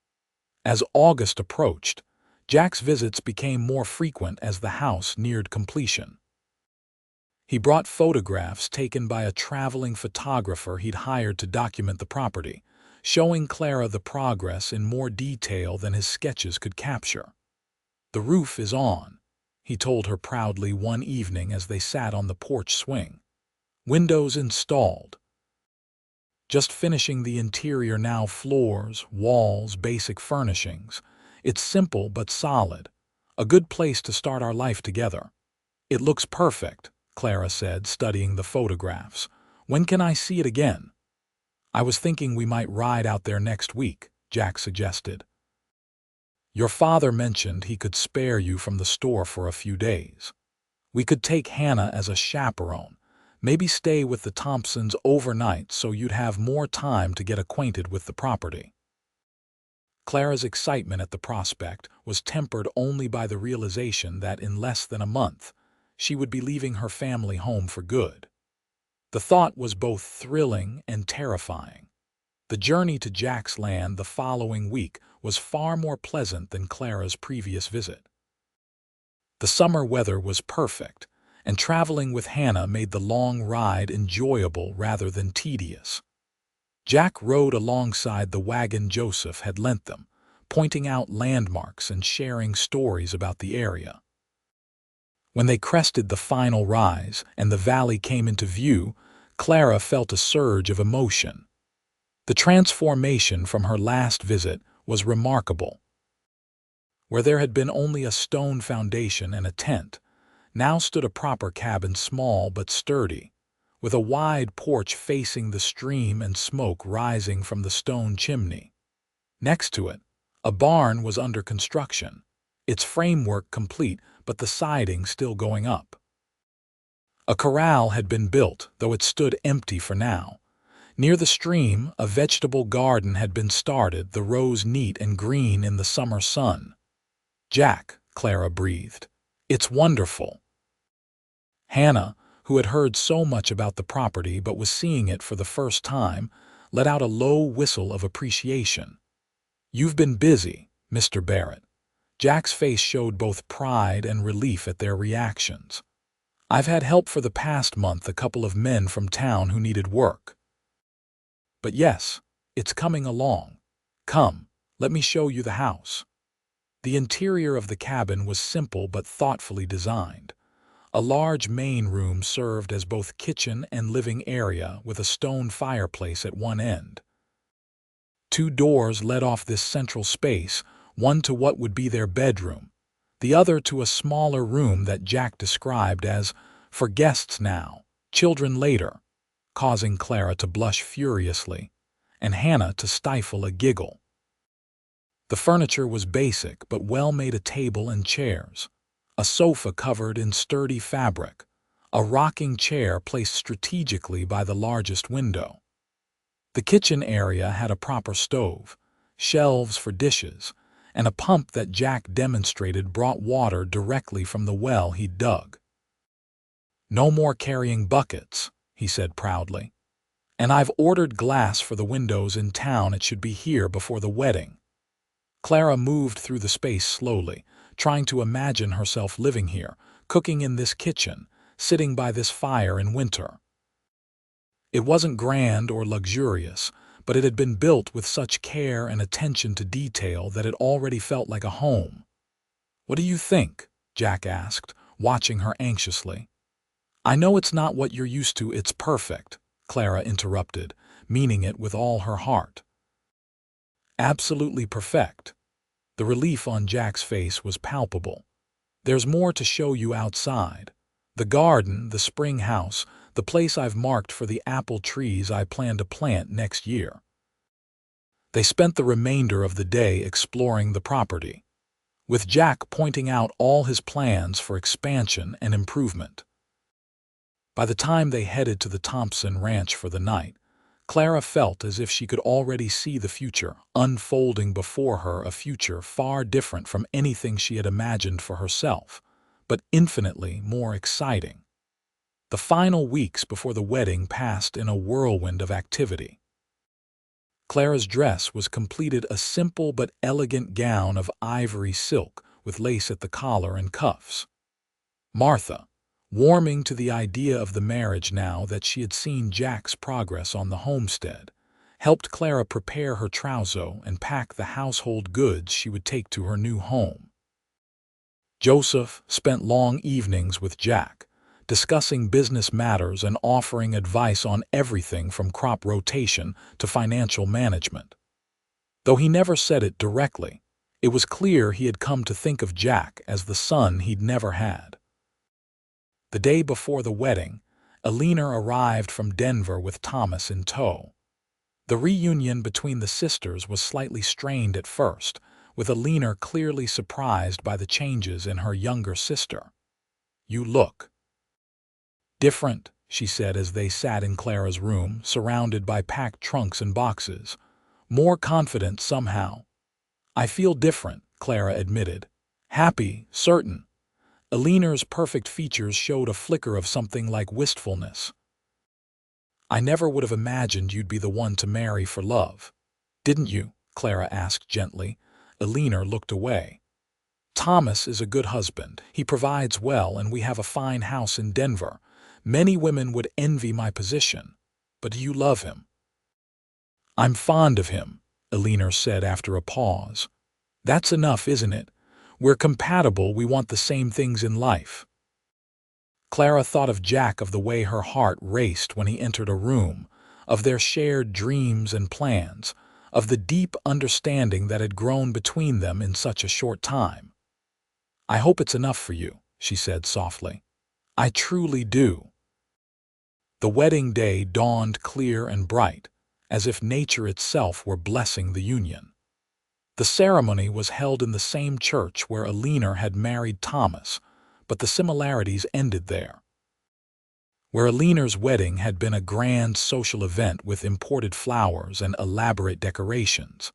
As August approached, Jack's visits became more frequent as the house neared completion. He brought photographs taken by a traveling photographer he'd hired to document the property, showing Clara the progress in more detail than his sketches could capture. "The roof is on," he told her proudly one evening as they sat on the porch swing. "Windows installed. Just finishing the interior now: floors, walls, basic furnishings. It's simple but solid. A good place to start our life together." "It looks perfect," Clara said, studying the photographs. "When can I see it again?" "I was thinking we might ride out there next week," Jack suggested. "Your father mentioned he could spare you from the store for a few days. We could take Hannah as a chaperone, maybe stay with the Thompsons overnight so you'd have more time to get acquainted with the property." Clara's excitement at the prospect was tempered only by the realization that in less than a month, she would be leaving her family home for good. The thought was both thrilling and terrifying. The journey to Jack's land the following week was far more pleasant than Clara's previous visit. The summer weather was perfect, and traveling with Hannah made the long ride enjoyable rather than tedious. Jack rode alongside the wagon Joseph had lent them, pointing out landmarks and sharing stories about the area. When they crested the final rise and the valley came into view, Clara felt a surge of emotion. The transformation from her last visit was remarkable. Where there had been only a stone foundation and a tent, now stood a proper cabin, small but sturdy, with a wide porch facing the stream and smoke rising from the stone chimney. Next to it, a barn was under construction, its framework complete but the siding still going up. A corral had been built, though it stood empty for now. Near the stream, a vegetable garden had been started, the rows neat and green in the summer sun. "Jack," Clara breathed, "it's wonderful." Hannah, who had heard so much about the property but was seeing it for the first time, let out a low whistle of appreciation. "You've been busy, Mr. Barrett." Jack's face showed both pride and relief at their reactions. "I've had help for the past month, a couple of men from town who needed work. But yes, it's coming along. Come, let me show you the house." The interior of the cabin was simple but thoughtfully designed. A large main room served as both kitchen and living area with a stone fireplace at one end. 2 doors led off this central space, one to what would be their bedroom, the other to a smaller room that Jack described as "for guests now, children later," causing Clara to blush furiously and Hannah to stifle a giggle. The furniture was basic but well made: a table and chairs, a sofa covered in sturdy fabric, a rocking chair placed strategically by the largest window. The kitchen area had a proper stove, shelves for dishes, and a pump that Jack demonstrated brought water directly from the well he'd dug. "No more carrying buckets," he said proudly. "And I've ordered glass for the windows in town. It should be here before the wedding." Clara moved through the space slowly, trying to imagine herself living here, cooking in this kitchen, sitting by this fire in winter. It wasn't grand or luxurious, but it had been built with such care and attention to detail that it already felt like a home. "What do you think?" Jack asked, watching her anxiously. "I know it's not what you're used to. It's perfect," Clara interrupted, meaning it with all her heart. "Absolutely perfect." The relief on Jack's face was palpable. "There's more to show you outside. The garden, the spring house, the place I've marked for the apple trees I plan to plant next year." They spent the remainder of the day exploring the property, with Jack pointing out all his plans for expansion and improvement. By the time they headed to the Thompson Ranch for the night, Clara felt as if she could already see the future unfolding before her, a future far different from anything she had imagined for herself, but infinitely more exciting. The final weeks before the wedding passed in a whirlwind of activity. Clara's dress was completed, a simple but elegant gown of ivory silk with lace at the collar and cuffs. Martha, warming to the idea of the marriage now that she had seen Jack's progress on the homestead, helped Clara prepare her trousseau and pack the household goods she would take to her new home. Joseph spent long evenings with Jack, discussing business matters and offering advice on everything from crop rotation to financial management. Though he never said it directly, it was clear he had come to think of Jack as the son he'd never had. The day before the wedding, Eleanor arrived from Denver with Thomas in tow. The reunion between the sisters was slightly strained at first, with Eleanor clearly surprised by the changes in her younger sister. "You look different," she said as they sat in Clara's room, surrounded by packed trunks and boxes. "More confident somehow." "I feel different," Clara admitted. "Happy, certain." Eleanor's perfect features showed a flicker of something like wistfulness. "I never would have imagined you'd be the one to marry for love." "Didn't you?" Clara asked gently. Eleanor looked away. "Thomas is a good husband. He provides well, and we have a fine house in Denver. Many women would envy my position. But do you love him?" "I'm fond of him," Eleanor said after a pause. "That's enough, isn't it? We're compatible. We want the same things in life." Clara thought of Jack, of the way her heart raced when he entered a room, of their shared dreams and plans, of the deep understanding that had grown between them in such a short time. "I hope it's enough for you," she said softly. "I truly do." The wedding day dawned clear and bright, as if nature itself were blessing the union. The ceremony was held in the same church where Eleanor had married Thomas, but the similarities ended there. Where Eleanor's wedding had been a grand social event with imported flowers and elaborate decorations,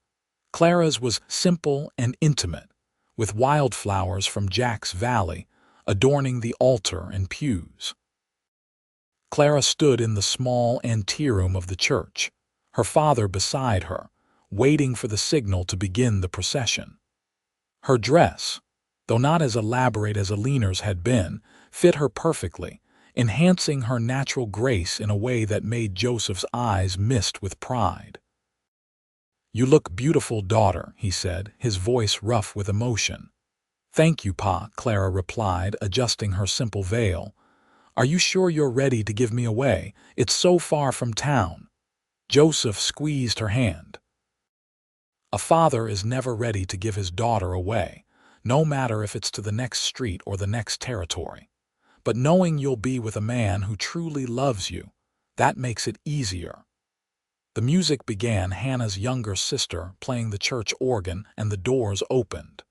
Clara's was simple and intimate, with wildflowers from Jack's Valley adorning the altar and pews. Clara stood in the small anteroom of the church, her father beside her, waiting for the signal to begin the procession. Her dress, though not as elaborate as Eleanor's had been, fit her perfectly, enhancing her natural grace in a way that made Joseph's eyes mist with pride. "You look beautiful, daughter," he said, his voice rough with emotion. "Thank you, Pa," Clara replied, adjusting her simple veil. "Are you sure you're ready to give me away? It's so far from town." Joseph squeezed her hand. A father is never ready to give his daughter away, no matter if it's to the next street or the next territory. But knowing you'll be with a man who truly loves you, that makes it easier. The music began, Hannah's younger sister playing the church organ, and the doors opened.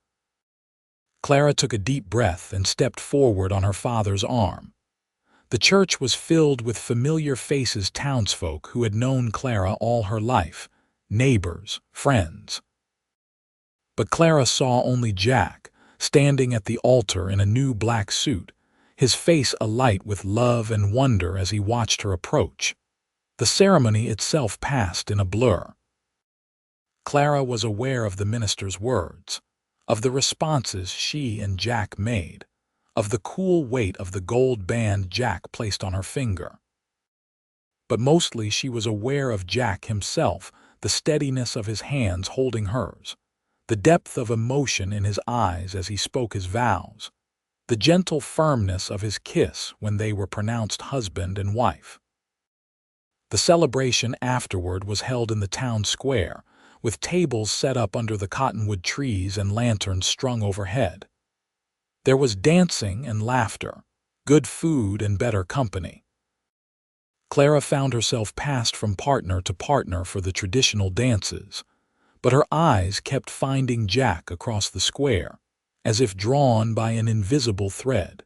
Clara took a deep breath and stepped forward on her father's arm. The church was filled with familiar faces, townsfolk who had known Clara all her life, neighbors, friends. But Clara saw only Jack, standing at the altar in a new black suit, his face alight with love and wonder as he watched her approach. The ceremony itself passed in a blur. Clara was aware of the minister's words, of the responses she and Jack made, of the cool weight of the gold band Jack placed on her finger. But mostly she was aware of Jack himself, the steadiness of his hands holding hers, the depth of emotion in his eyes as he spoke his vows, the gentle firmness of his kiss when they were pronounced husband and wife. The celebration afterward was held in the town square, with tables set up under the cottonwood trees and lanterns strung overhead. There was dancing and laughter, good food and better company. Clara found herself passed from partner to partner for the traditional dances, but her eyes kept finding Jack across the square, as if drawn by an invisible thread.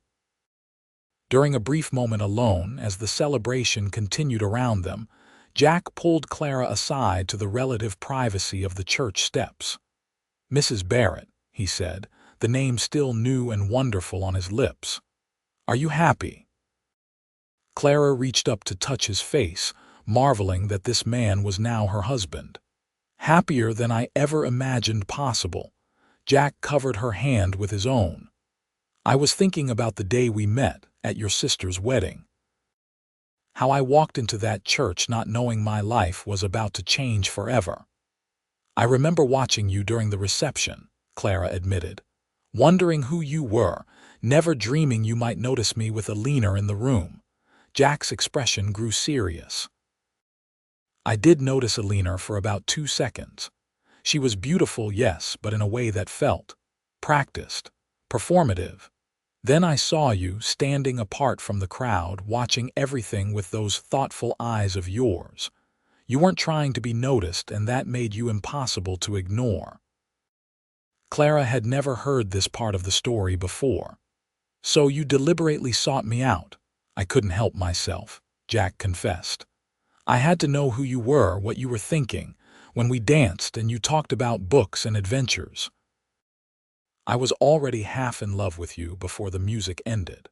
During a brief moment alone, as the celebration continued around them, Jack pulled Clara aside to the relative privacy of the church steps. "Mrs. Barrett," he said, the name still new and wonderful on his lips. "Are you happy?" Clara reached up to touch his face, marveling that this man was now her husband. "Happier than I ever imagined possible." Jack covered her hand with his own. "I was thinking about the day we met, at your sister's wedding. How I walked into that church not knowing my life was about to change forever." "I remember watching you during the reception," Clara admitted, "wondering who you were, never dreaming you might notice me with Eleanor in the room." Jack's expression grew serious. "I did notice Eleanor for about 2 seconds. She was beautiful, yes, but in a way that felt practiced, performative. Then I saw you standing apart from the crowd, watching everything with those thoughtful eyes of yours. You weren't trying to be noticed, and that made you impossible to ignore." Clara had never heard this part of the story before. "So you deliberately sought me out?" "I couldn't help myself," Jack confessed. "I had to know who you were, what you were thinking, when we danced and you talked about books and adventures. I was already half in love with you before the music ended."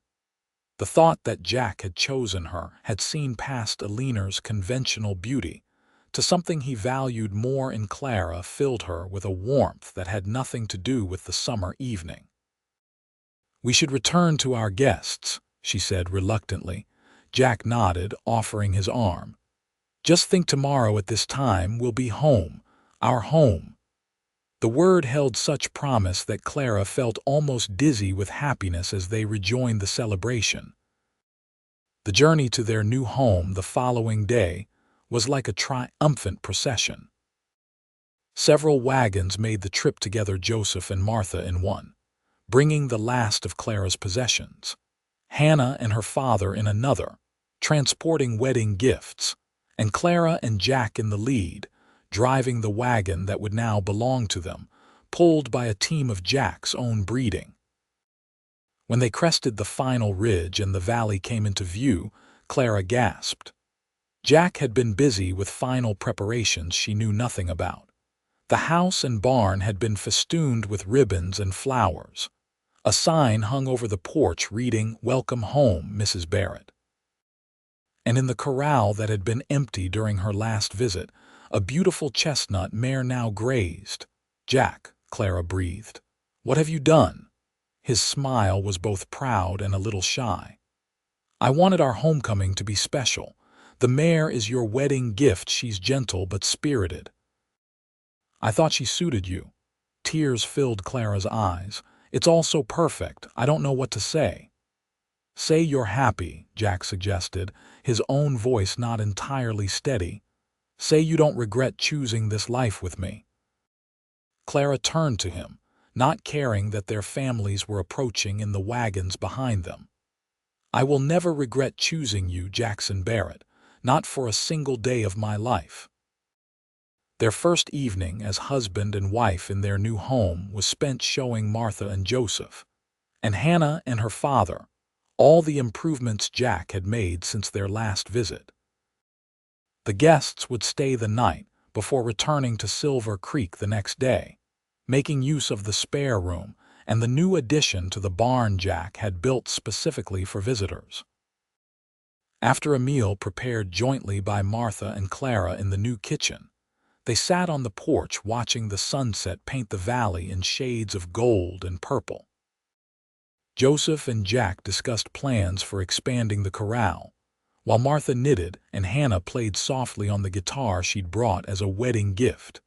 The thought that Jack had chosen her, had seen past Eleanor's conventional beauty to something he valued more in Clara, filled her with a warmth that had nothing to do with the summer evening. "We should return to our guests," she said reluctantly. Jack nodded, offering his arm. "Just think, tomorrow at this time we'll be home, our home." The word held such promise that Clara felt almost dizzy with happiness as they rejoined the celebration. The journey to their new home the following day was like a triumphant procession. Several wagons made the trip together, Joseph and Martha in one, bringing the last of Clara's possessions, Hannah and her father in another, transporting wedding gifts, and Clara and Jack in the lead, driving the wagon that would now belong to them, pulled by a team of Jack's own breeding. When they crested the final ridge and the valley came into view, Clara gasped. Jack had been busy with final preparations she knew nothing about. The house and barn had been festooned with ribbons and flowers. A sign hung over the porch reading, "Welcome home, Mrs. Barrett." And in the corral that had been empty during her last visit, a beautiful chestnut mare now grazed. "Jack," Clara breathed, "what have you done?" His smile was both proud and a little shy. "I wanted our homecoming to be special. The mare is your wedding gift. She's gentle but spirited." "I thought she suited you." Tears filled Clara's eyes. "It's all so perfect. I don't know what to say." "Say you're happy," Jack suggested, his own voice not entirely steady. "Say you don't regret choosing this life with me." Clara turned to him, not caring that their families were approaching in the wagons behind them. "I will never regret choosing you, Jackson Barrett, not for a single day of my life." Their first evening as husband and wife in their new home was spent showing Martha and Joseph, and Hannah and her father, all the improvements Jack had made since their last visit. The guests would stay the night before returning to Silver Creek the next day. making use of the spare room and the new addition to the barn Jack had built specifically for visitors. After a meal prepared jointly by Martha and Clara in the new kitchen, they sat on the porch watching the sunset paint the valley in shades of gold and purple. Joseph and Jack discussed plans for expanding the corral, while Martha knitted and Hannah played softly on the guitar she'd brought as a wedding gift.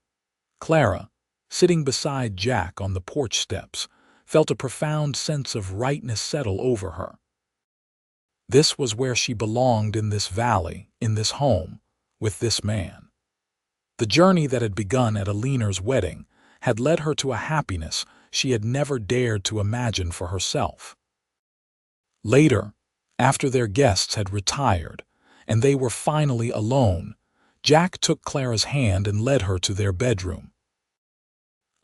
Clara, sitting beside Jack on the porch steps, felt a profound sense of rightness settle over her. This was where she belonged in this valley, in this home, with this man. The journey that had begun at Eleanor's wedding had led her to a happiness she had never dared to imagine for herself. Later, after their guests had retired and they were finally alone, Jack took Clara's hand and led her to their bedroom.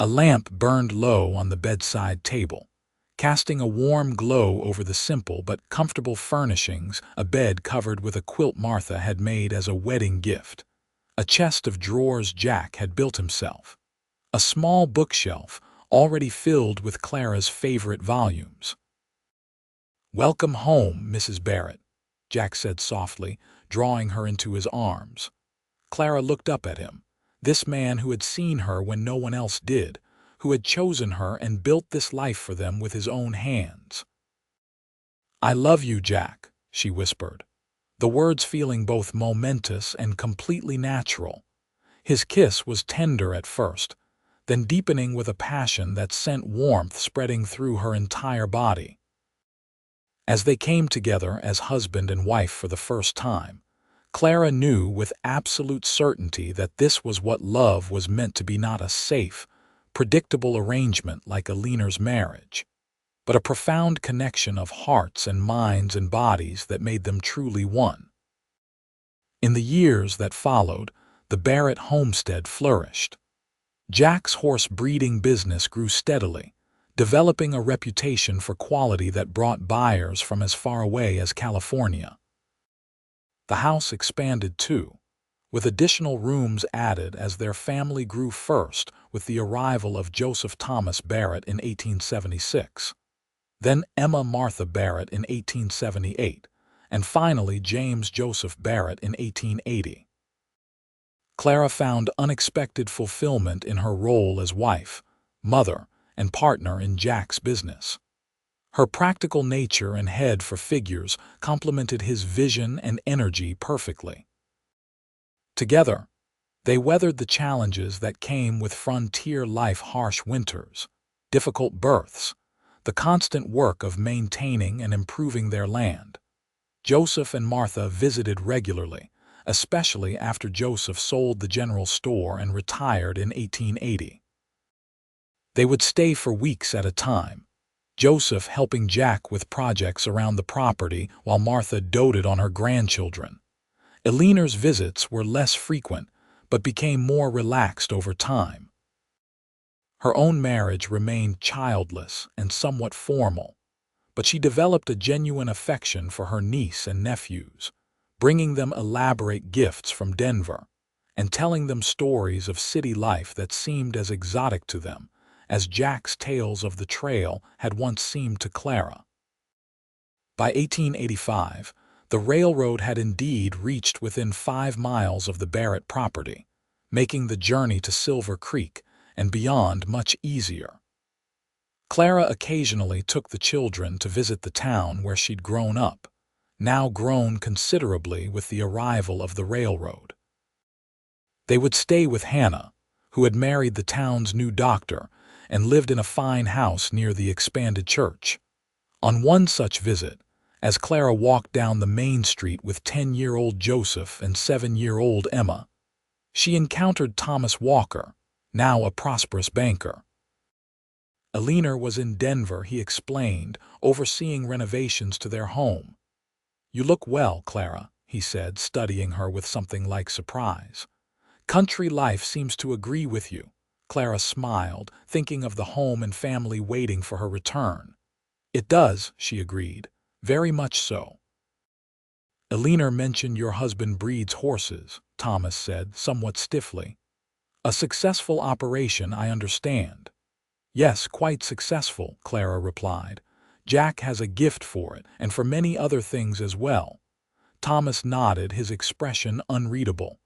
A lamp burned low on the bedside table, casting a warm glow over the simple but comfortable furnishings, a bed covered with a quilt Martha had made as a wedding gift, a chest of drawers Jack had built himself, a small bookshelf already filled with Clara's favorite volumes. "Welcome home, Mrs. Barrett," Jack said softly, drawing her into his arms. Clara looked up at him, this man who had seen her when no one else did, who had chosen her and built this life for them with his own hands. "I love you, Jack," she whispered, the words feeling both momentous and completely natural. His kiss was tender at first, then deepening with a passion that sent warmth spreading through her entire body. As they came together as husband and wife for the first time, Clara knew with absolute certainty that this was what love was meant to be, not a safe, predictable arrangement like Eleanor's marriage, but a profound connection of hearts and minds and bodies that made them truly one. In the years that followed, the Barrett homestead flourished. Jack's horse breeding business grew steadily, developing a reputation for quality that brought buyers from as far away as California. The house expanded too, with additional rooms added as their family grew, first with the arrival of Joseph Thomas Barrett in 1876, then Emma Martha Barrett in 1878, and finally James Joseph Barrett in 1880. Clara found unexpected fulfillment in her role as wife, mother, and partner in Jack's business. Her practical nature and head for figures complemented his vision and energy perfectly. Together, they weathered the challenges that came with frontier life: harsh winters, difficult births, the constant work of maintaining and improving their land. Joseph and Martha visited regularly, especially after Joseph sold the general store and retired in 1880. They would stay for weeks at a time, Joseph helping Jack with projects around the property while Martha doted on her grandchildren. Eleanor's visits were less frequent, but became more relaxed over time. Her own marriage remained childless and somewhat formal, but she developed a genuine affection for her niece and nephews, bringing them elaborate gifts from Denver and telling them stories of city life that seemed as exotic to them as Jack's tales of the trail had once seemed to Clara. By 1885, the railroad had indeed reached within 5 miles of the Barrett property, making the journey to Silver Creek and beyond much easier. Clara occasionally took the children to visit the town where she'd grown up, now grown considerably with the arrival of the railroad. They would stay with Hannah, who had married the town's new doctor and lived in a fine house near the expanded church. On one such visit, as Clara walked down the main street with 10-year-old Joseph and 7-year-old Emma, she encountered Thomas Walker, now a prosperous banker. Eleanor was in Denver, he explained, overseeing renovations to their home. "You look well, Clara," he said, studying her with something like surprise. "Country life seems to agree with you." Clara smiled, thinking of the home and family waiting for her return. "It does," she agreed, "very much so." "Eleanor mentioned your husband breeds horses," Thomas said, somewhat stiffly. "A successful operation, I understand." Yes, quite successful, Clara replied. Jack has a gift for it, and for many other things as well. Thomas nodded, his expression unreadable.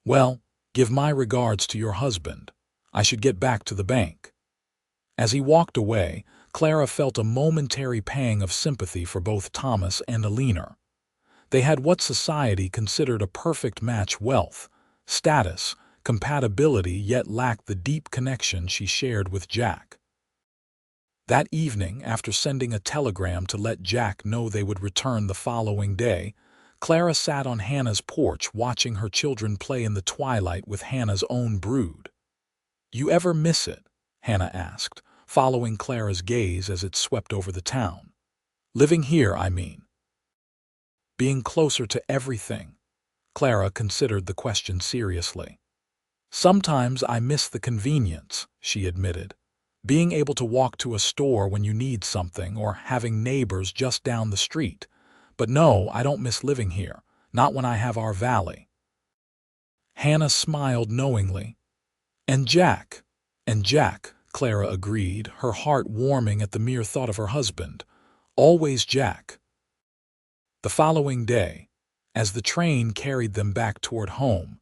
Well, give my regards to your husband. I should get back to the bank. As he walked away, Clara felt a momentary pang of sympathy for both Thomas and Eleanor. They had what society considered a perfect match: wealth, status, compatibility, yet lacked the deep connection she shared with Jack. That evening, after sending a telegram to let Jack know they would return the following day, Clara sat on Hannah's porch watching her children play in the twilight with Hannah's own brood. "You ever miss it?" Hannah asked, following Clara's gaze as it swept over the town. "Living here, I mean." Being closer to everything. Clara considered the question seriously. "Sometimes I miss the convenience," she admitted. "Being able to walk to a store when you need something, or having neighbors just down the street. But no, I don't miss living here, not when I have our valley." Hannah smiled knowingly. "And Jack," Clara agreed, her heart warming at the mere thought of her husband. "Always Jack." The following day, as the train carried them back toward home,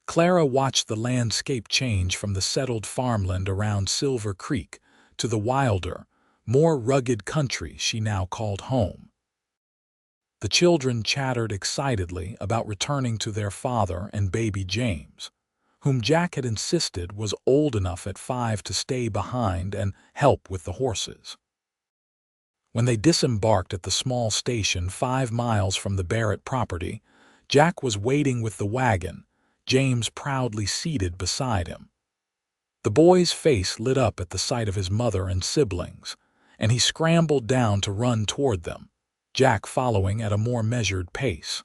Clara watched the landscape change from the settled farmland around Silver Creek to the wilder, more rugged country she now called home. The children chattered excitedly about returning to their father and baby James, whom Jack had insisted was old enough at 5 to stay behind and help with the horses. When they disembarked at the small station 5 miles from the Barrett property, Jack was waiting with the wagon, James proudly seated beside him. The boy's face lit up at the sight of his mother and siblings, and he scrambled down to run toward them, Jack following at a more measured pace.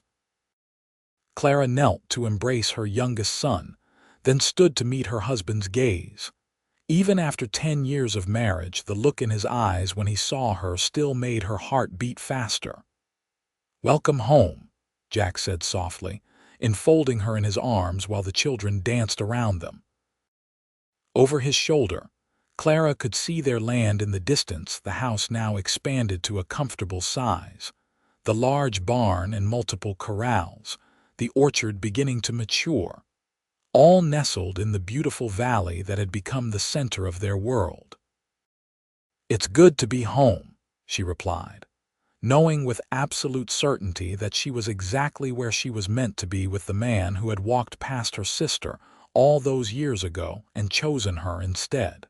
Clara knelt to embrace her youngest son, then stood to meet her husband's gaze. Even after 10 years of marriage, the look in his eyes when he saw her still made her heart beat faster. "Welcome home," Jack said softly, enfolding her in his arms while the children danced around them. Over his shoulder, Clara could see their land in the distance, the house now expanded to a comfortable size, the large barn and multiple corrals, the orchard beginning to mature, all nestled in the beautiful valley that had become the center of their world. "It's good to be home," she replied, knowing with absolute certainty that she was exactly where she was meant to be with the man who had walked past her sister all those years ago and chosen her instead.